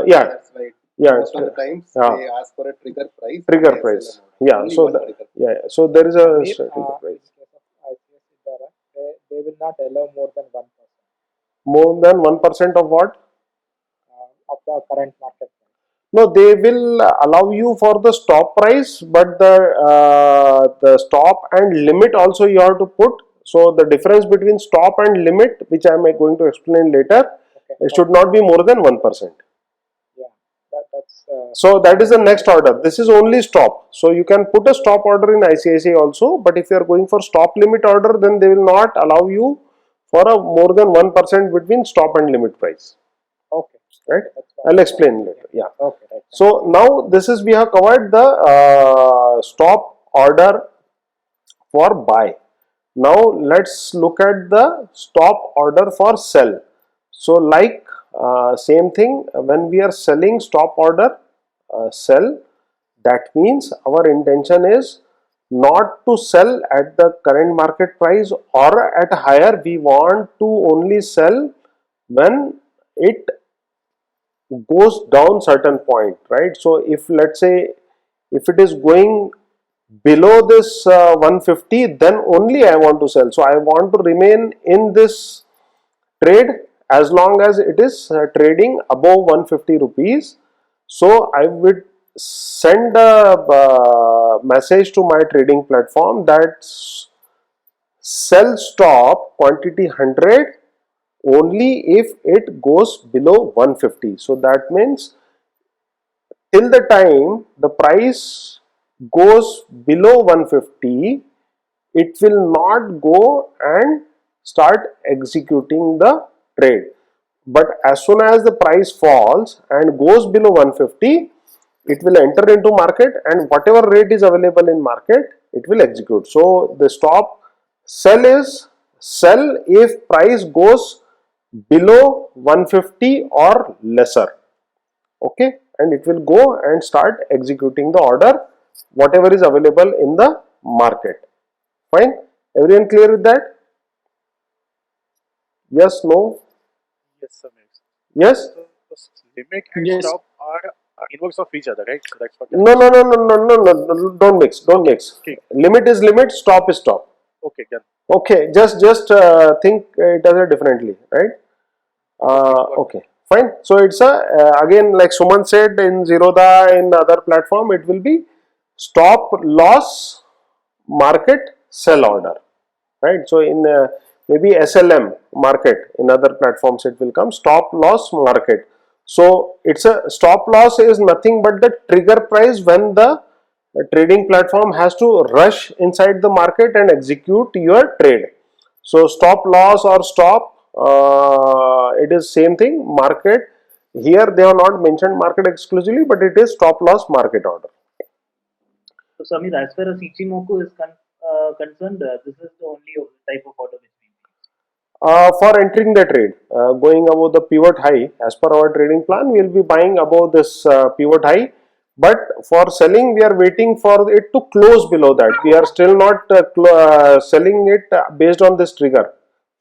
Yeah, That's right. yeah, Most of the times yeah. they ask for a trigger price. Trigger and they price. sell an order. Yeah. Only So one the, trigger. yeah. So there is a Samir, trigger in price. case of ICS Idara, they will not allow more than 1% More than 1% of what? of the current market price. No, they will allow you for the stop price, but the stop and limit also you have to put. So the difference between stop and limit, which I am going to explain later, Okay. it should not be more than 1%. Yeah, that's. So that is the next order. This is only stop. So you can put a stop order in ICICI also, but if you are going for stop limit order, then they will not allow you for a more than 1% between stop and limit price. Okay. Right? That's I'll explain later. Yeah. Okay. Right. So now this is, we have covered the stop order for buy. Now let's look at the stop order for sell. So like same thing, when we are selling stop order sell, that means our intention is not to sell at the current market price or at higher. We want to only sell when it goes down certain point, right? So if, let's say, if it is going below this 150, then only I want to sell. So I want to remain in this trade as long as it is trading above 150 rupees. So I would send a message to my trading platform that sell stop quantity 100 only if it goes below 150. So that means till the time the price goes below 150, it will not go and start executing the trade. But as soon as the price falls and goes below 150, it will enter into market, and whatever rate is available in market, it will execute. So the stop sell is sell if price goes below 150 or lesser. Okay, and it will go and start executing the order whatever is available in the market. Fine, everyone clear with that? Yes, no? Yes, sir. Yes? So limit and Yes. stop are inverse of each other, right? So that's what. No, no, no, no, no, no, no, don't mix, don't mix. Okay. Limit is limit, stop is stop. Okay, done. Okay, just think it as a differently, right? Okay, fine. So it's a again, like Suman said, in Zerodha, in other platform, it will be stop loss market sell order, right? So in maybe SLM market, in other platforms it will come stop loss market. So it's a stop loss is nothing but the trigger price when the trading platform has to rush inside the market and execute your trade. So stop loss or stop, it is same thing. Market, here they have not mentioned market exclusively, but it is stop loss market order. So, Samir, as far as Ichimoku is concerned, this is the only type of order which we use. For entering the trade, going above the pivot high, as per our trading plan, we will be buying above this pivot high. But for selling, we are waiting for it to close below that. We are still not selling it based on this trigger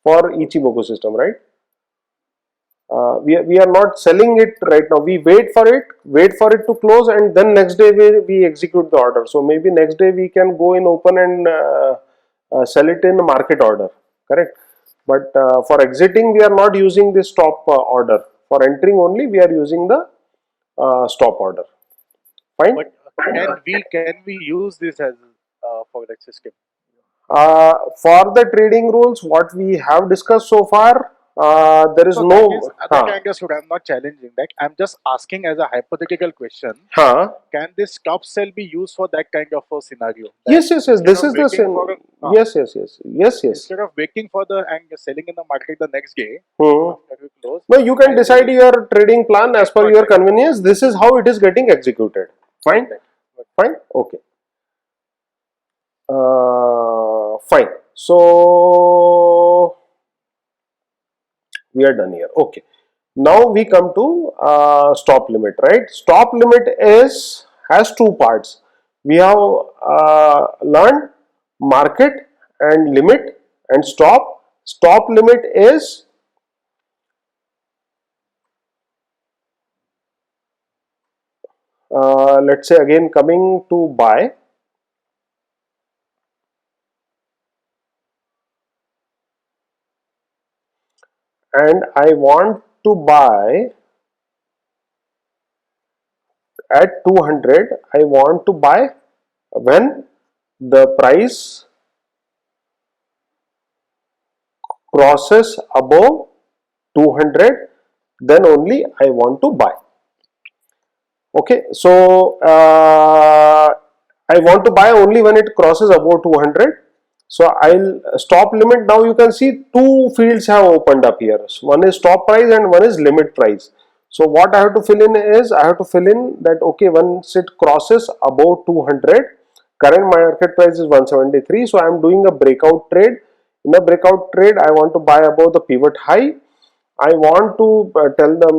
for Ichimoku system, right? We are not selling it right now. We wait for it to close, and then next day we execute the order. So maybe next day we can go in open and sell it in market order, correct? But for exiting, we are not using this stop order. For entering only, we are using the stop order. Fine. But can we use this as for that system? For the trading rules, what we have discussed so far, there is So no. that I understood. I'm not challenging that. I'm just asking as a hypothetical question. Huh. Can this stop sell be used for that kind of a scenario? Yes. This is the same. Yes. Yes. Instead of waiting for and selling in the market the next day Hmm. after we close. No, you can decide your trading plan as per your convenience. This is how it is getting executed. Fine. Fine. Okay. Fine. So we are done here. Okay. Now we come to stop limit, right? Stop limit has two parts. we have learned market and limit and stop. Stop limit is let's say again coming to buy, and I want to buy at 200. I want to buy when the price crosses above 200, then only I want to buy. Okay, so I want to buy only when it crosses above 200. So I'll stop limit. Now you can see two fields have opened up here. So one is stop price and one is limit price. So what I have to fill in is, I have to fill in that okay, once it crosses above 200, current market price is 173. So I am doing a breakout trade. In a breakout trade, I want to buy above the pivot high. I want to tell the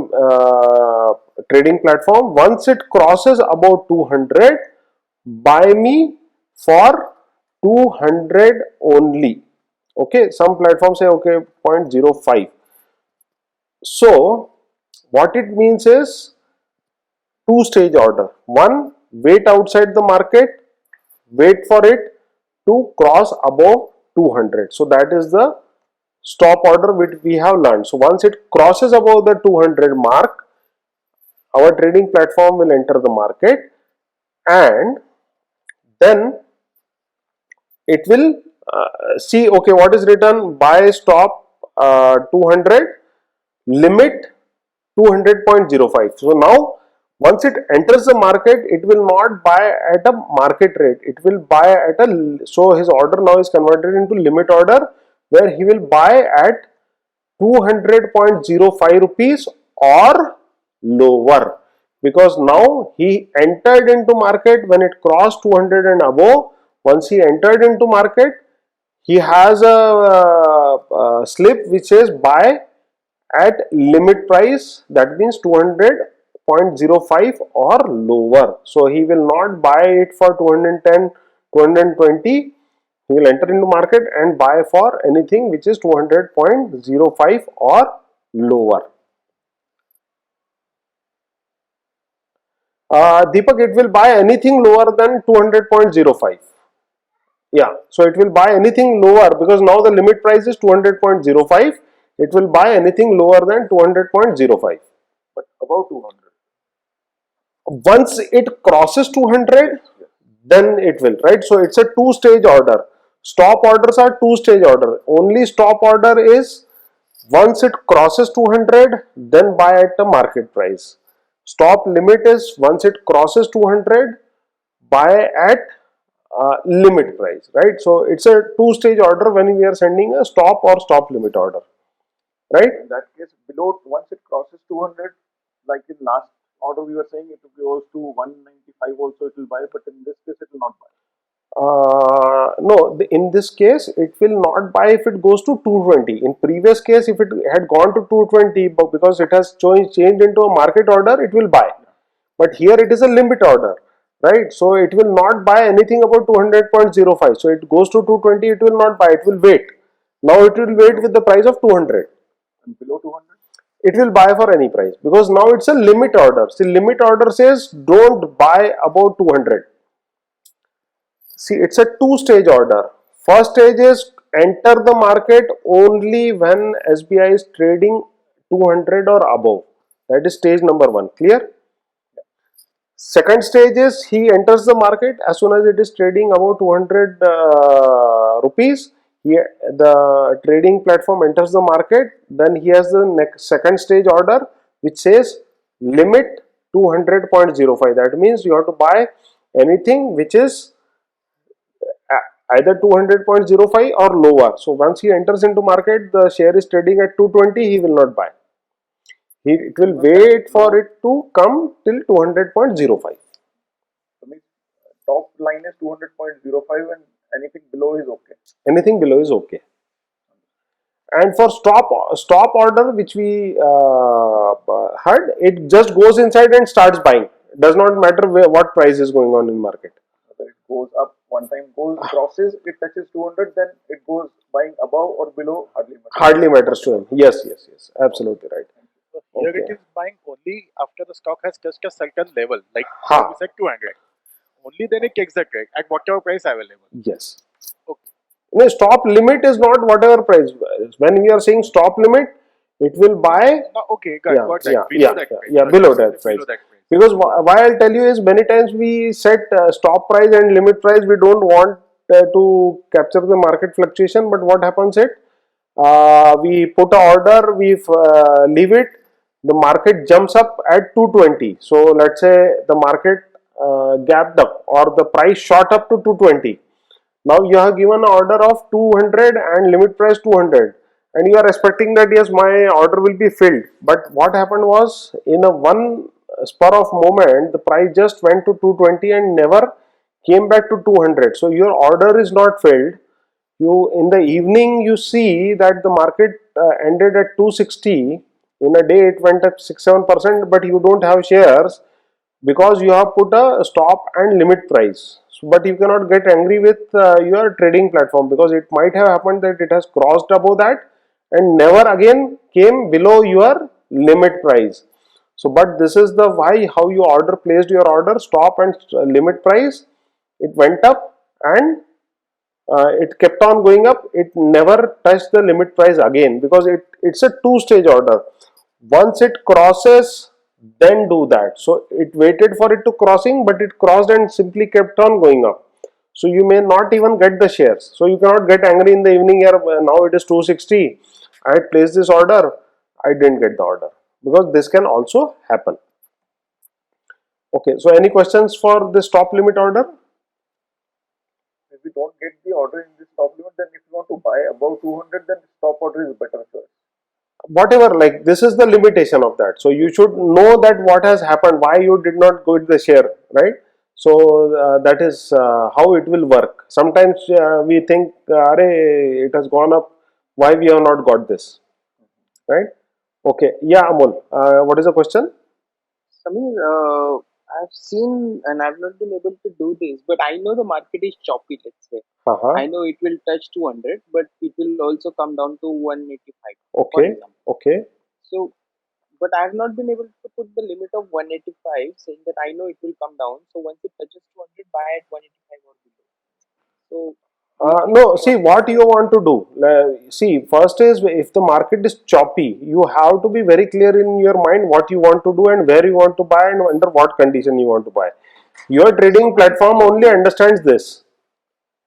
trading platform, once it crosses about 200, buy me for 200 only. Okay, some platforms say okay 0.05. So what it means is two-stage order. One, wait outside the market, wait for it to cross above 200. So that is the stop order which we have learned. So once it crosses above the 200 mark, our trading platform will enter the market, and then it will see okay what is written, buy stop 200, limit 200.05. So now once it enters the market, it will not buy at a market rate, it will buy at a, so his order now is converted into limit order, where he will buy at 200.05 rupees or lower, because now he entered into market when it crossed 200 and above. Once he entered into market, he has a slip which says buy at limit price, that means 200.05 or lower. So he will not buy it for 210, 220. He will enter into market and buy for anything which is 200.05 or lower. Deepak, it will buy anything lower than 200.05. Yeah, so it will buy anything lower, because now the limit price is 200.05. It will buy anything lower than 200.05. But above 200. Once it crosses 200, then it will, right? So it's a two-stage order. Stop orders are two-stage order. Only stop order is once it crosses 200, then buy at the market price. Stop limit is once it crosses 200, buy at limit price, right? So it's a two-stage order when we are sending a stop or stop limit order, right? In that case, below, once it crosses 200, like in last order we were saying, it goes to 195 also it will buy, but in this case it will not buy. No, in this case it will not buy if it goes to 220. In previous case, if it had gone to 220, but because it has changed into a market order, it will buy. But here it is a limit order, right? So it will not buy anything about 200.05. So it goes to 220, it will not buy, it will wait. Now it will wait with the price of 200. And below 200? It will buy for any price, because now it's a limit order. See, limit order says don't buy about 200. See, it's a two-stage order. First stage is enter the market only when SBI is trading 200 or above. That is stage number one. Clear? Second stage is he enters the market as soon as it is trading above 200 rupees. The trading platform enters the market. Then he has the second stage order which says limit 200.05. That means you have to buy anything which is either 200.05 or lower. So once he enters into market, the share is trading at 220, he will not buy. It will wait for it to come till 200.05. So means top line is 200.05 and anything below is okay. Anything below is okay. And for stop order, which we heard, it just goes inside and starts buying. Does not matter what price is going on in market. goes up, one time goes crosses, it touches 200, then it goes buying above or below, Hardly matters to him. Yes, absolutely right. So here Okay. it is buying only after the stock has touched a certain level, like Ha. we said 200. Only then it takes the trade at whatever price available. Yes. Okay. No, stop limit is not whatever price. When we are saying stop limit, it will buy. No, okay, got that. Below that price. Below that price. Below that price. Because why I'll tell you is many times we set stop price and limit price. We don't want to capture the market fluctuation. But what happens is we put an order, we leave it. The market jumps up at 220. So let's say the market gapped up or the price shot up to 220. Now you have given an order of 200 and limit price 200 and you are expecting that yes, my order will be filled. But what happened was in a one spur of moment the price just went to 220 and never came back to 200. So your order is not filled. You in the evening you see that the market ended at 260. In a day it went up 6-7%, but you don't have shares because you have put a stop and limit price. So, but you cannot get angry with your trading platform because it might have happened that it has crossed above that and never again came below your limit price. So but this is the why how you placed your order, stop and limit price. It went up and it kept on going up. It never touched the limit price again because it's a two-stage order. Once it crosses, then do that. So it waited for it to crossing, but it crossed and simply kept on going up. So you may not even get the shares. So you cannot get angry in the evening here. Now it is 260. I had placed this order. I didn't get the order because this can also happen. Okay. So any questions for the stop limit order? If we don't get the order in this stop limit, then if you want to buy above 200, then stop order is better choice. Whatever, like this is the limitation of that. So you should know that what has happened, why you did not get the share, right? So that is how it will work. Sometimes we think, it has gone up, why we have not got this, right? Okay, yeah, Amol, what is the question? Samir, I've seen and I've not been able to do this, but I know the market is choppy, let's say. I know it will touch 200, but it will also come down to 185. For Okay, example. okay. So, but I have not been able to put the limit of 185, saying that I know it will come down. So once it touches 200, buy at 185 or below. So no, see what you want to do. See, first is if the market is choppy, you have to be very clear in your mind what you want to do and where you want to buy and under what condition you want to buy. Your trading platform only understands this.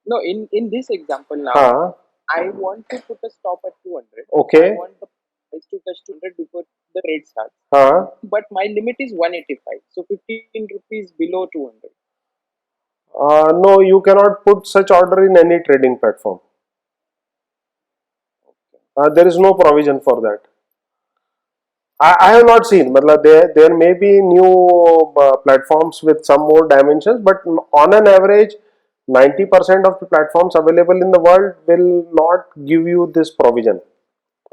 no, in this example now, I want to put a stop at 200. Okay. I want the price to touch 200 before the trade starts. But my limit is 185, so 15 rupees below 200. No, you cannot put such order in any trading platform. There is no provision for that. I have not seen. There may be new platforms with some more dimensions, but on an average, 90% of the platforms available in the world will not give you this provision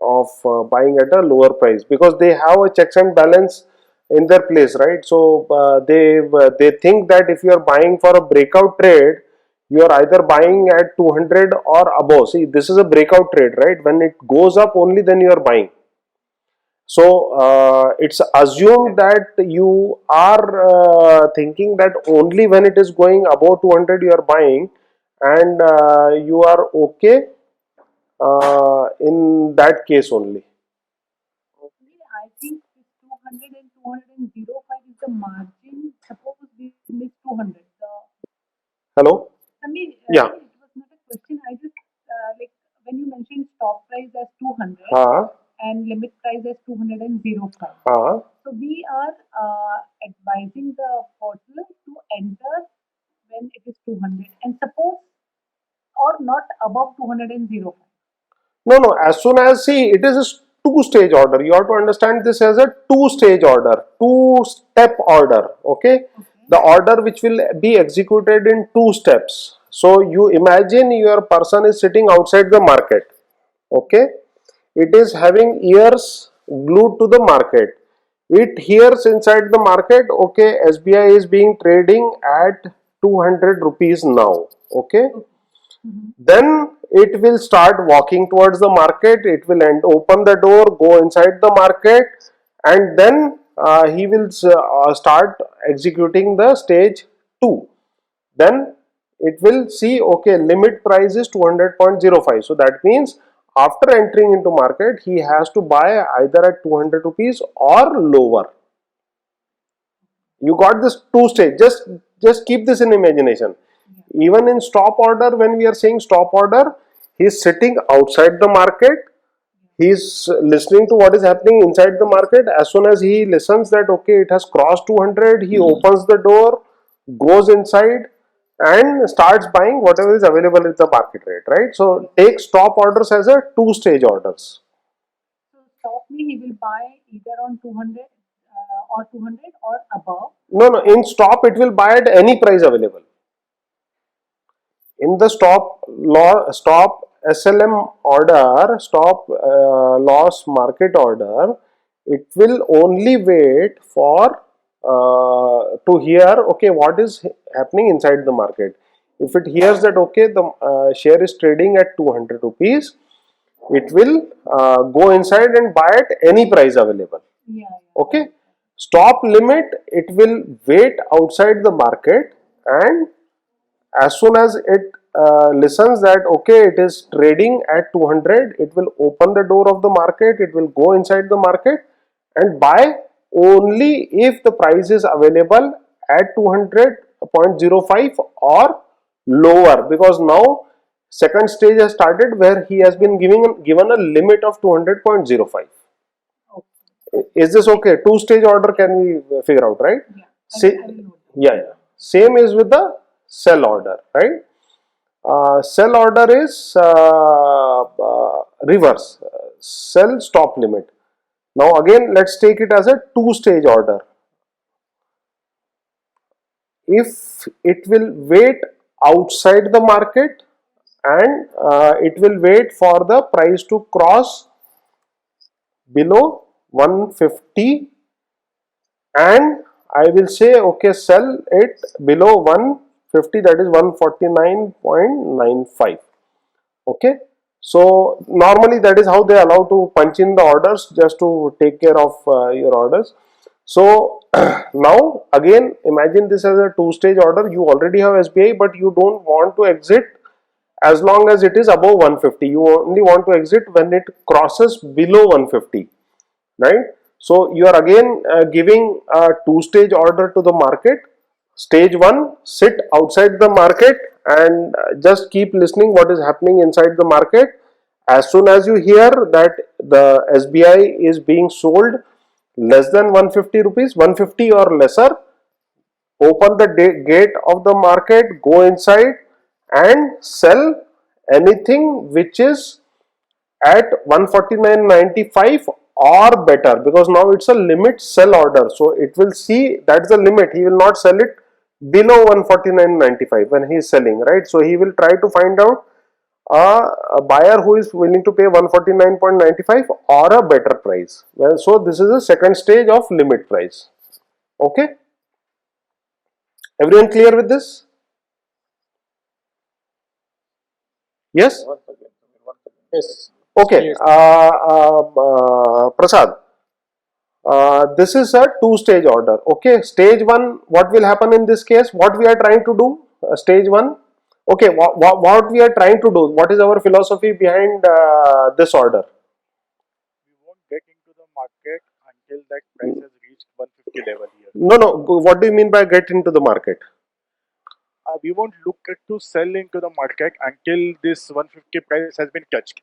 of buying at a lower price because they have a checks and balance in their place, right? So they think that if you are buying for a breakout trade, you are either buying at 200 or above. See, this is a breakout trade, right? When it goes up, only then you are buying. So it's assumed that you are thinking that only when it is going above 200 you are buying, and you are okay in that case only. I think 200 and 205 is the margin. Suppose we miss 200. Hello? Samir, Yeah. it was not a question. I just like when you mentioned stop price as 200 and limit price as 205. So we are advising the portal to enter when it is 200 and suppose or not above 205. No. As soon as, see, it is a two-stage order. You have to understand this as a two-stage order, two-step order. Okay? The order which will be executed in two steps. So you imagine your person is sitting outside the market. Okay? It is having ears glued to the market. It hears inside the market, okay, SBI is being trading at 200 rupees now. Okay. Mm-hmm. Then it will start walking towards the market. It will open the door, go inside the market, and then he will start executing the stage 2. Then it will see, okay, limit price is 200.05. So that means after entering into market, he has to buy either at 200 rupees or lower. You got this two stage. Just keep this in imagination. Even in stop order, when we are saying stop order, he is sitting outside the market. He is listening to what is happening inside the market. As soon as he listens that okay, it has crossed 200, he opens the door, goes inside, and starts buying whatever is available at the market rate. Right. So take stop orders as a two-stage orders. So stop me, he will buy either on 200 or 200 or above. No. In stop, it will buy at any price available. In the stop SLM order, stop loss market order, it will only wait for to hear okay what is happening inside the market. If it hears that okay the share is trading at 200 rupees, it will go inside and buy at any price available. Yeah. Okay. Stop limit, it will wait outside the market, and as soon as it listens that okay it is trading at 200, it will open the door of the market, it will go inside the market and buy only if the price is available at 200.05 or lower, because now second stage has started where he has been given a limit of 200.05. Is this okay? Two-stage order can we figure out, right? Yeah. Same is with the sell order, right? Sell order is reverse. Sell stop limit. Now again, let's take it as a two-stage order. If it will wait outside the market and it will wait for the price to cross below 150, and I will say okay sell it below 150, that is 149.95. okay. So normally that is how they allow to punch in the orders just to take care of your orders. So now again imagine this as a two-stage order. You already have SBI but you don't want to exit as long as it is above 150. You only want to exit when it crosses below 150, right? So you are again giving a two-stage order to the market. Stage 1, sit outside the market and just keep listening what is happening inside the market. As soon as you hear that the SBI is being sold less than 150 rupees, 150 or lesser, open the gate of the market, go inside and sell anything which is at 149.95 or better, because now it's a limit sell order. So it will see that's the limit. He will not sell it below 149.95 when he is selling, right? So he will try to find out a buyer who is willing to pay 149.95 or a better price. Well, so this is the second stage of limit price. Okay. Everyone clear with this? Yes? Yes. Okay. Prasad, this is a two-stage order. Okay. Stage 1, what will happen in this case? What we are trying to do? Stage 1. Okay. What we are trying to do? What is our philosophy behind this order? We won't get into the market until that price has reached 150 level here. No. What do you mean by get into the market? We won't look at to sell into the market until this 150 price has been touched.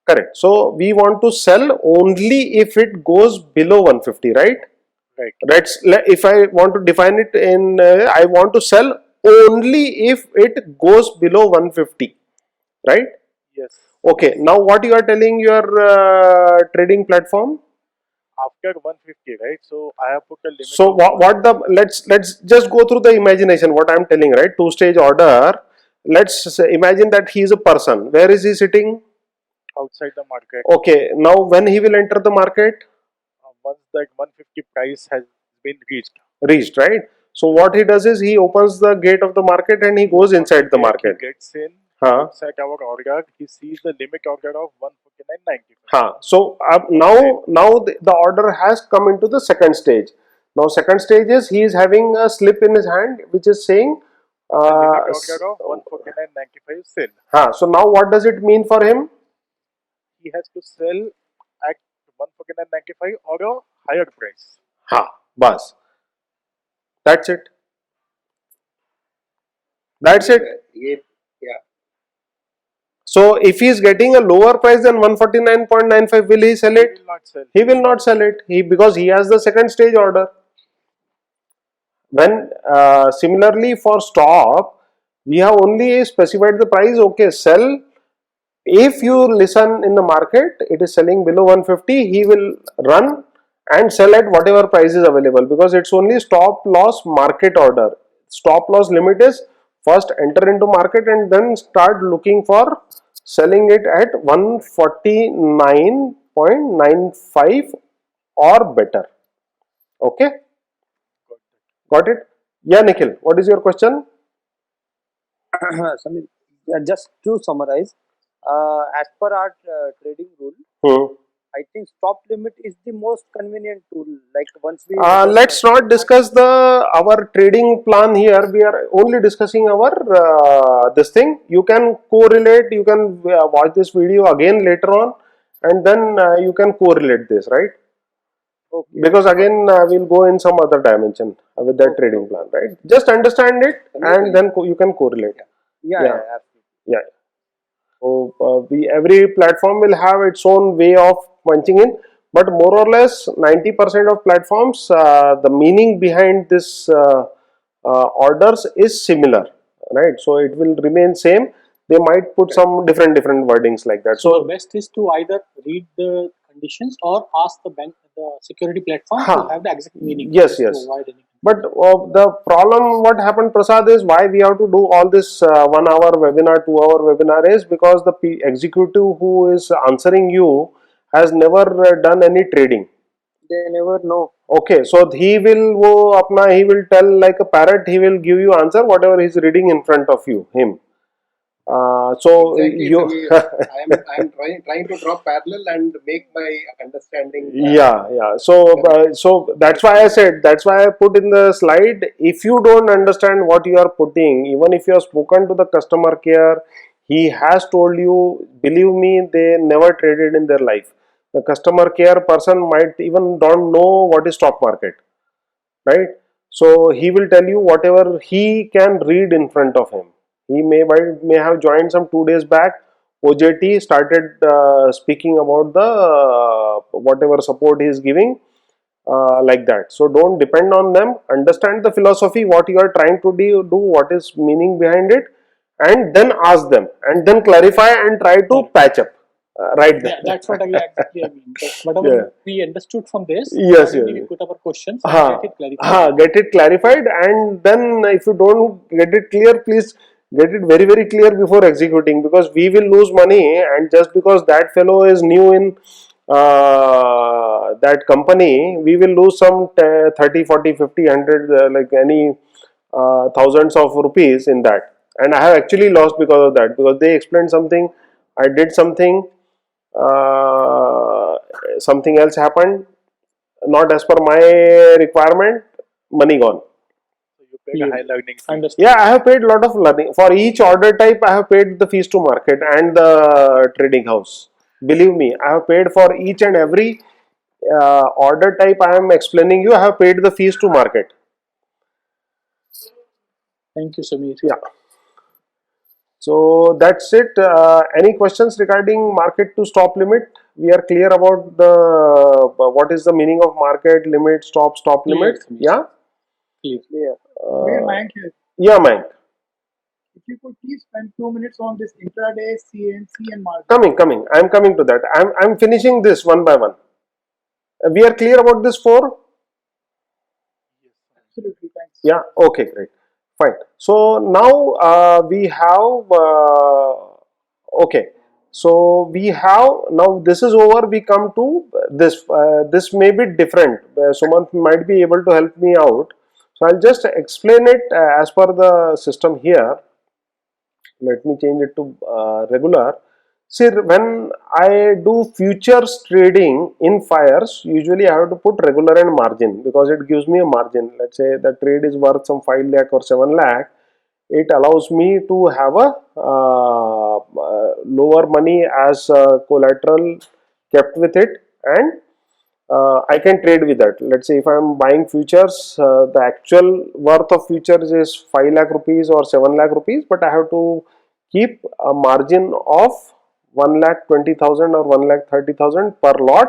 Correct. So we want to sell only if it goes below 150, right? Right. If I want to define it in, I want to sell only if it goes below 150, right? Yes. Okay. Now what you are telling your trading platform? After 150, right? So I have put a limit. So let's just go through the imagination. What I am telling, right? Two-stage order. Let's imagine that he is a person. Where is he sitting? Outside the market. Okay. Now when he will enter the market? Once that 150 price has been reached. Right? So what he does is he opens the gate of the market and he goes inside the market. He gets in, Huh. looks at our order, he sees the limit order of 149.95. Huh. So now the order has come into the second stage. Now second stage is he is having a slip in his hand which is saying Limit order of 149.95 sell. So now what does it mean for him? He has to sell at 149.95 or a higher price. Bas. That's it. That's it. Yeah. So if he is getting a lower price than 149.95, will he sell it? He will not sell. He will not sell it. Because he has the second stage order. When similarly for stop, we have only specified the price. Okay, sell. If you listen in the market, it is selling below 150. He will run and sell at whatever price is available, because it's only stop loss market order. Stop loss limit is first enter into market and then start looking for selling it at 149.95 or better. Okay, got it? Yeah, Nikhil, what is your question? Samir, just to summarize, as per our trading rule, I think stop limit is the most convenient tool. Like once we let's not discuss our trading plan here. We are only discussing our this thing. You can correlate. You can watch this video again later on, and then you can correlate this, right? Okay. Because again we'll go in some other dimension with that trading plan, right? Just understand it, and then you can correlate. Yeah. So every platform will have its own way of punching in, but more or less 90% of platforms, the meaning behind this orders is similar, right? So it will remain same. They might put some different wordings like that. So the best is to either read the conditions or ask the bank, the security platform to have the exact meaning. Yes. But the problem what happened, Prasad, is why we have to do all this 1 hour webinar, 2 hour webinar is because the executive who is answering you has never done any trading. They never know. Okay, so he will tell like a parrot, he will give you answer whatever he's reading in front of you, him. Exactly, I am trying to draw parallel and make my understanding. So that's why I said, that's why I put in the slide. If you don't understand what you are putting, even if you have spoken to the customer care, he has told you, believe me, they never traded in their life. The customer care person might even don't know what is stock market, right? So he will tell you whatever he can read in front of him. He may have joined some 2 days back. OJT started speaking about the whatever support he is giving, like that. So don't depend on them. Understand the philosophy, what you are trying to do, what is meaning behind it, and then ask them, and then clarify and try to patch up. Right there. Yeah, that's what exactly I mean. Whatever we understood from this, we put our questions and get it clarified. Get it clarified, and then if you don't get it clear, please get it very, very clear before executing, because we will lose money, and just because that fellow is new in that company, we will lose some 30, 40, 50, 100, like any thousands of rupees in that. And I have actually lost because of that, because they explained something, I did something, something else happened, not as per my requirement, money gone. So you paid a high learning fee. Yeah, I have paid a lot of learning. For each order type, I have paid the fees to market and the trading house. Believe me, I have paid for each and every order type I am explaining you, I have paid the fees to market. Thank you, Samir. Yeah. So that's it. Any questions regarding market to stop limit? We are clear about the what is the meaning of market, limit, stop limit. Yeah. Clear. Mayank here. Yeah, Mayank. If you could please spend 2 minutes on this intraday, CNC and market. Coming. I am coming to that. I'm finishing this one by one. We are clear about this 4? Absolutely, thanks. Yeah. Okay, great. Fine. So now we have okay. So we have, now this is over. We come to this. This may be different. Someone might be able to help me out. So I'll just explain it as per the system here. Let me change it to regular. See, when I do futures trading in FIRES, usually I have to put regular and margin because it gives me a margin. Let's say the trade is worth some 5 lakh or 7 lakh. It allows me to have a lower money as collateral kept with it, and I can trade with that. Let's say if I am buying futures, the actual worth of futures is 5 lakh rupees or 7 lakh rupees, but I have to keep a margin of 1,20,000 or 1,30,000 per lot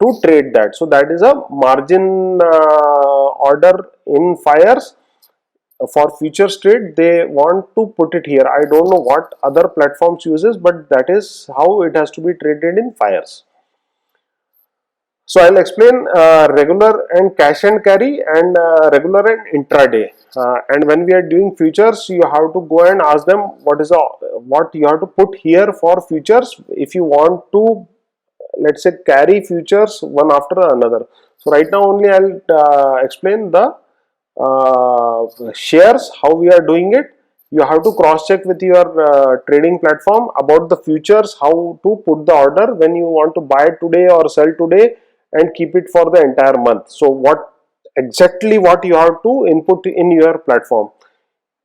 to trade that. So that is a margin order in FIRES. For futures trade, they want to put it here. I don't know what other platforms uses, but that is how it has to be traded in FIRES. So I'll explain regular and cash and carry, and regular and intraday. And when we are doing futures, you have to go and ask them what you have to put here for futures if you want to, let's say, carry futures one after another. So right now only I'll explain the shares, how we are doing it. You have to cross check with your trading platform about the futures, how to put the order when you want to buy today or sell today and keep it for the entire month. So what you have to input in your platform.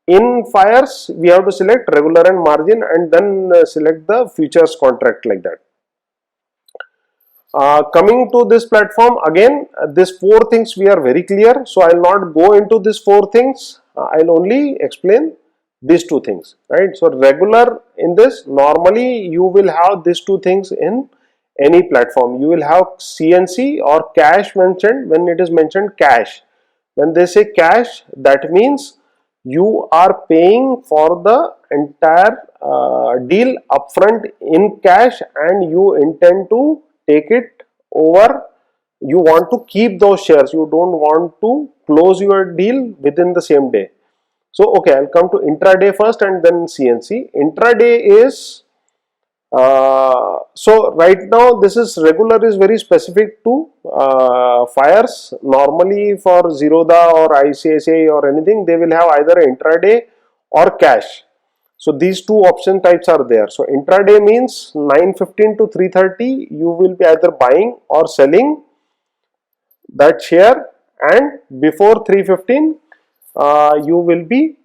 In FIRES, we have to select regular and margin and then select the futures contract like that. Coming to this platform, again, these 4 things we are very clear. So I will not go into these 4 things. I will only explain these 2 things, right? So regular in this, normally you will have these 2 things in any platform. You will have CNC or cash mentioned when it is mentioned cash. When they say cash, that means you are paying for the entire deal upfront in cash and you intend to take it over. You want to keep those shares. You don't want to close your deal within the same day. So, okay, I'll come to intraday first and then CNC. Intraday is so right now this is regular is very specific to FIRES. Normally for Zerodha or ICICI or anything, they will have either intraday or cash. So these 2 option types are there. So intraday means 9:15 to 3:30 you will be either buying or selling that share, and before 3:15 you will be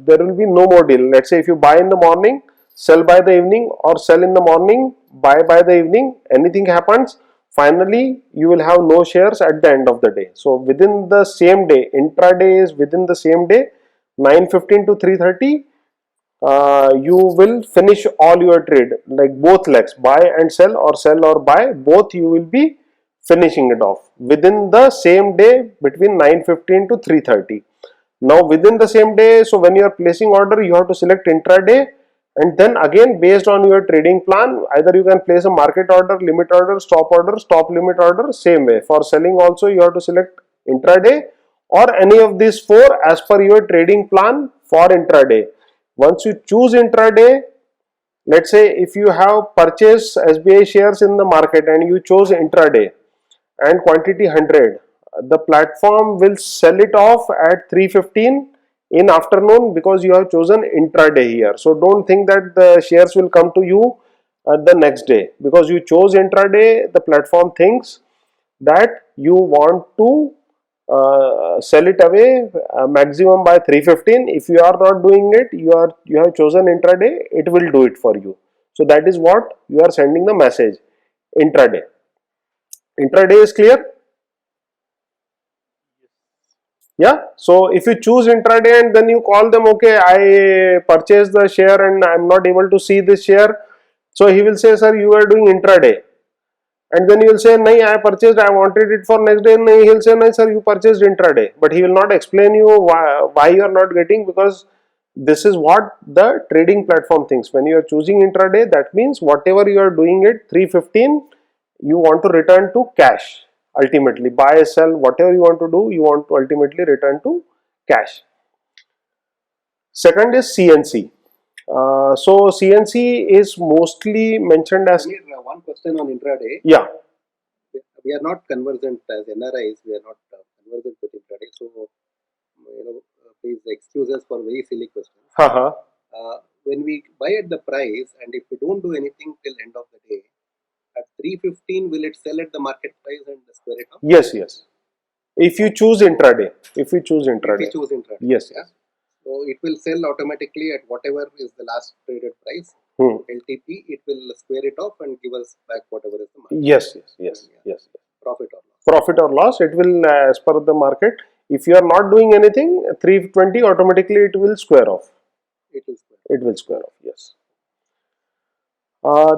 there will be no more deal. Let's say if you buy in the morning, sell by the evening, or sell in the morning, buy by the evening, anything happens, finally you will have no shares at the end of the day. So within the same day, intraday is within the same day, 9:15 to 3:30 you will finish all your trade, like both legs, buy and sell or buy, both you will be finishing it off within the same day between 9:15 to 3:30. Now within the same day, so when you are placing order, you have to select intraday, and then again based on your trading plan, either you can place a market order, limit order, stop limit order, same way. For selling also you have to select intraday or any of these 4 as per your trading plan for intraday. Once you choose intraday, let's say if you have purchased SBI shares in the market and you chose intraday and quantity 100, the platform will sell it off at 3:15 in afternoon because you have chosen intraday here. So don't think that the shares will come to you the next day. Because you chose intraday, the platform thinks that you want to sell it away maximum by 3:15. If you are not doing it, you have chosen intraday, it will do it for you. So that is what you are sending the message, intraday. Intraday is clear? Yeah. So if you choose intraday and then you call them, okay, I purchased the share and I am not able to see this share. So he will say, sir, you are doing intraday. And then you will say, nahi, I purchased, I wanted it for next day. Nahi, he will say, nahi, sir, you purchased intraday. But he will not explain you why you are not getting, because this is what the trading platform thinks. When you are choosing intraday, that means whatever you are doing at 3:15, you want to return to cash. Ultimately, buy, sell, whatever you want to do, you want to ultimately return to cash. Second is CNC. So CNC is mostly mentioned as... One question on intraday. Yeah. We are not conversant as NRIs. We are not excuses for very silly questions. Uh-huh. When we buy at the price, and if we don't do anything till end of the day, at 3:15, will it sell at the market price and square it off? Yes, yes. If you choose intraday. If we choose intraday. Yes. Yeah. So it will sell automatically at whatever is the last traded price. LTP, it will square it off and give us back whatever is the market. Yes. Profit or loss. Profit or loss, it will as per the market. If you are not doing anything, 320 automatically it will square off. It will square off, yes.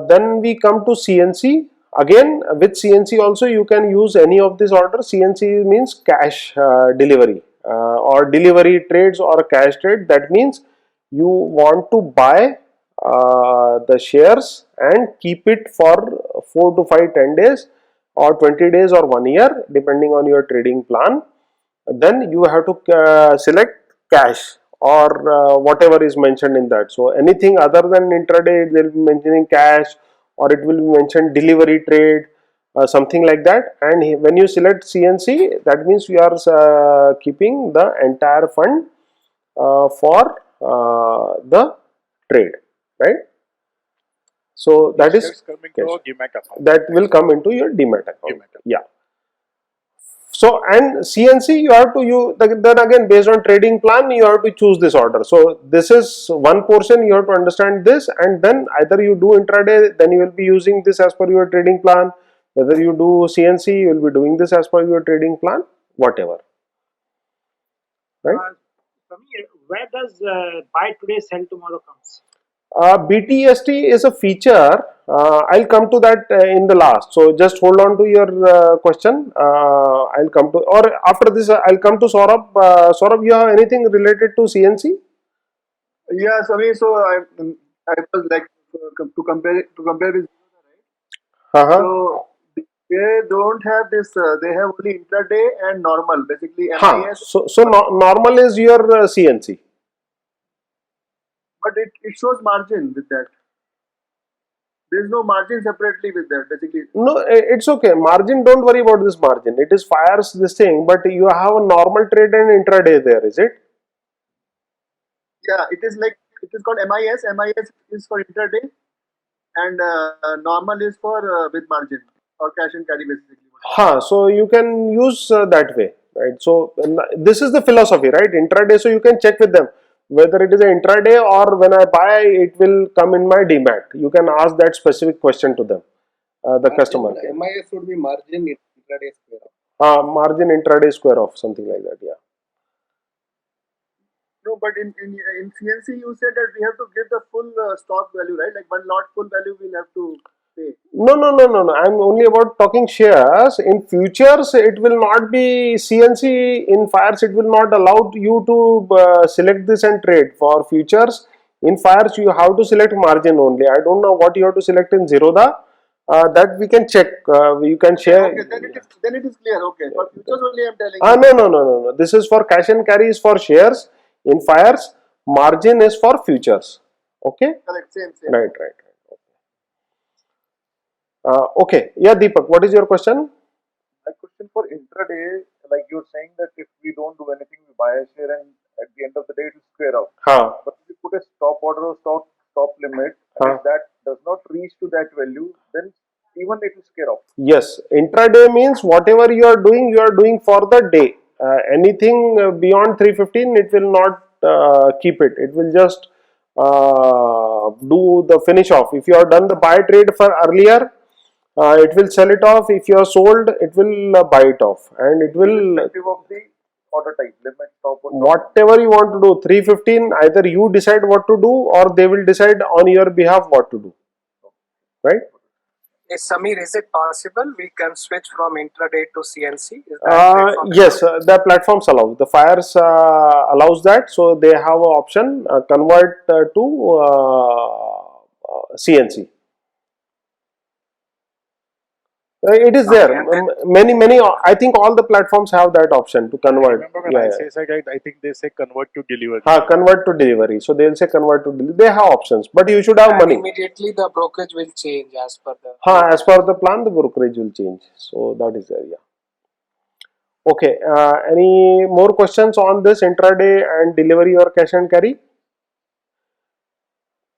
Then we come to CNC. Again, with CNC also you can use any of this order. CNC means cash delivery or delivery trades or cash trade. That means you want to buy the shares and keep it for 4 to 5, 10 days or 20 days or 1 year depending on your trading plan. Then you have to select cash or whatever is mentioned in that. So anything other than intraday, they will be mentioning cash, or it will be mentioned delivery trade, something like that. And when you select CNC, that means you are keeping the entire fund for the trade, right? So that is that will come into your Demat account. Yeah. So, and CNC you have to then again based on trading plan you have to choose this order. So this is one portion, you have to understand this, and then either you do intraday, then you will be using this as per your trading plan. Whether you do CNC, you will be doing this as per your trading plan, whatever. Right? Where does buy today, sell tomorrow comes? BTST is a feature. I'll come to that in the last. So just hold on to your question. I'll come to, or after this I'll come to Saurabh. Saurabh, you have anything related to CNC? Yeah, Samir. So I was like to compare with right. So they don't have this. They have only intraday and normal. Basically, MIS. So normal is your CNC. But it shows margin with that. There is no margin separately with that, basically. No, it's okay. Margin, don't worry about this margin. It is fires this thing, but you have a normal trade and intraday there, is it? Yeah, it is like, it is called MIS. MIS is for intraday and normal is for with margin or cash and carry basically. So you can use that way, right? So this is the philosophy, right? Intraday, so you can check with them. Whether it is an intraday or when I buy, it will come in my Demat. You can ask that specific question to them, the customer. MIS would be margin intraday square off. Margin intraday square off, something like that, yeah. No, but in CNC you said that we have to give the full stock value, right? Like one lot full value we'll have to pay. No. I'm only about talking shares. In futures, it will not be CNC. In fires, it will not allow you to select this and trade. For futures, in fires, you have to select margin only. I don't know what you have to select in Zerodha. That we can check. You can share. Okay, then it is clear. Okay, for futures only I'm telling you. No. This is for cash and carry is for shares. In fires, margin is for futures. Okay. Correct. Same. Right. Okay. Yeah, Deepak, what is your question? My question for intraday, like you're saying that if we don't do anything, we buy a share and at the end of the day it will square out. But if we put a stop order or stop limit, and if that does not reach to that value, then even it will square off. Yes. Intraday means whatever you are doing for the day. Anything beyond 315, it will not keep it. It will just do the finish off. If you have done the buy trade for earlier, it will sell it off. If you are sold, it will buy it off, and it will. Of the order type, limit, stop, or whatever you want to do. 315, either you decide what to do, or they will decide on your behalf what to do. Right? Yes, Samir, is it possible we can switch from intraday to CNC? Yes, the platforms allow. The fires allows that, so they have an option convert to CNC. It is there. Many. I think all the platforms have that option to convert. I remember when ICICI guide, I think they say convert to delivery. Convert to delivery. So they will say convert to delivery. They have options, but you should have money. Immediately the brokerage will change as per the. As per the plan, the brokerage will change. So that is there. Yeah. Okay, any more questions on this intraday and delivery or cash and carry?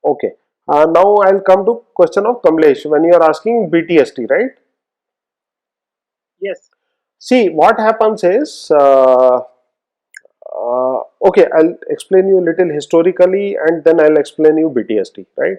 Okay, now I'll come to question of Kamlesh when you are asking BTST, right? Yes. See, what happens is, okay, I'll explain you a little historically and then I'll explain you BTST, right?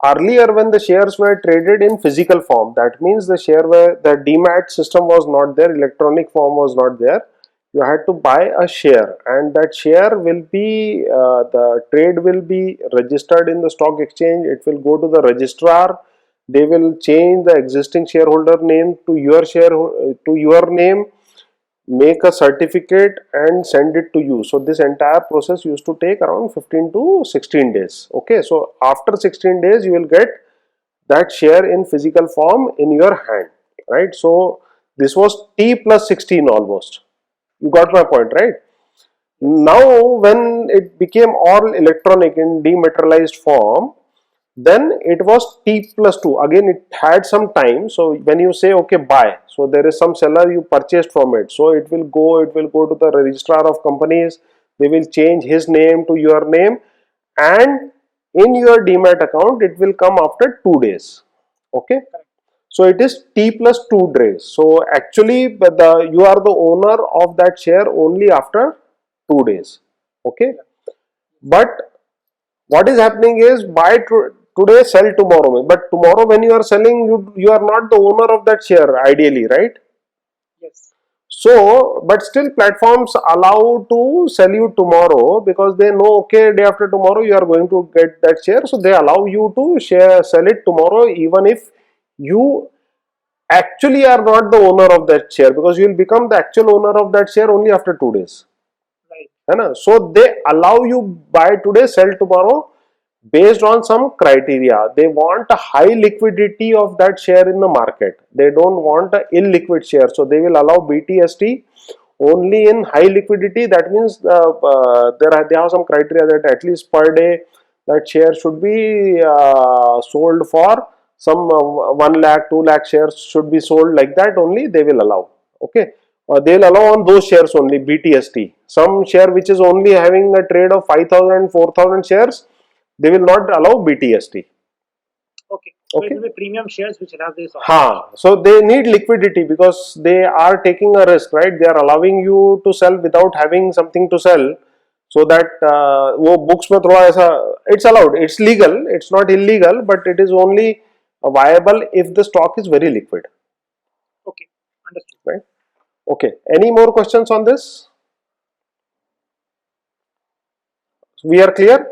Earlier, when the shares were traded in physical form, that means the demat system was not there, electronic form was not there. You had to buy a share, and that share will be the trade will be registered in the stock exchange. It will go to the registrar. They will change the existing shareholder name to your name, make a certificate and send it to you. So this entire process used to take around 15 to 16 days. Okay, so after 16 days you will get that share in physical form in your hand, right? So this was T plus 16 almost. You got my point, right? Now when it became all electronic in dematerialized form, then it was T plus 2. Again, it had some time. So when you say okay, buy, so there is some seller you purchased from it, so it will go to the registrar of companies. They will change his name to your name, and in your demat account it will come after 2 days. Okay, so it is T plus 2 days. So actually you are the owner of that share only after 2 days. Okay, but what is happening is buy today, sell tomorrow. But tomorrow when you are selling, you are not the owner of that share ideally, right? Yes. So, but still platforms allow to sell you tomorrow because they know, okay, day after tomorrow you are going to get that share. So they allow you to sell it tomorrow even if you actually are not the owner of that share, because you will become the actual owner of that share only after 2 days. Right. So they allow you buy today, sell tomorrow based on some criteria. They want a high liquidity of that share in the market. They don't want an illiquid share. So they will allow BTST only in high liquidity. That means they have some criteria that at least per day that share should be sold for some 1 lakh, 2 lakh shares should be sold, like that only they will allow. Okay. They will allow on those shares only BTST. Some share which is only having a trade of 5,000, 4,000 shares, they will not allow BTST. Okay. So it will be premium shares which will have this option. So they need liquidity because they are taking a risk, right? They are allowing you to sell without having something to sell. So that books mein thoda aisa, it's allowed, it's legal, it's not illegal, but it is only viable if the stock is very liquid. Okay, understood. Right? Okay, any more questions on this? We are clear?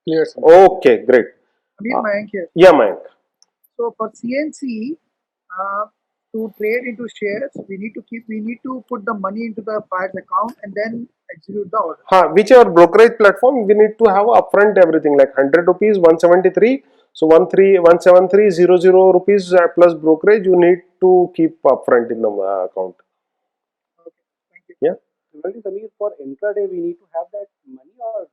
Clear, sir. Okay, great. Mayank here. Yeah, Mayank. So for CNC, to trade into shares, we need to put the money into the buyer's account and then execute the order. Whichever brokerage platform, we need to have upfront everything like 100 rupees, 173. So 17300 rupees plus brokerage you need to keep upfront in the account. Okay, thank you. Yeah. Similarly, Samir, for intraday, we need to have that money, or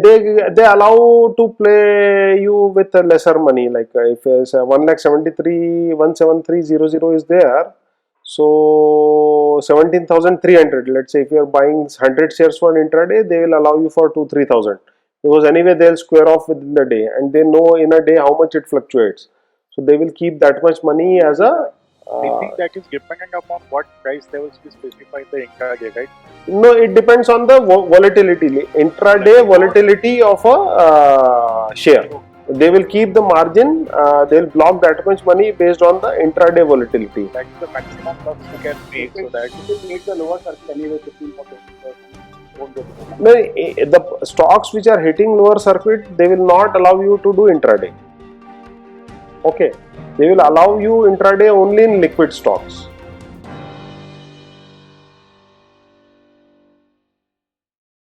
they allow to play you with a lesser money, like if 1,73,173,00 is there, so 17,300. Let's say if you are buying 100 shares for an intraday, they will allow you for 2,000-3,000 because anyway they'll square off within the day and they know in a day how much it fluctuates. So they will keep that much money as a. I think that is dependent upon what price levels we specify in the intraday, right? No, it depends on the volatility, intraday volatility of a share. They will keep the margin, they will block that much money based on the intraday volatility. That is the maximum loss you can make, so that you will make the lower circuit anyway 15 or 20%. No, the stocks which are hitting lower circuit, they will not allow you to do intraday. Okay, they will allow you intraday only in liquid stocks.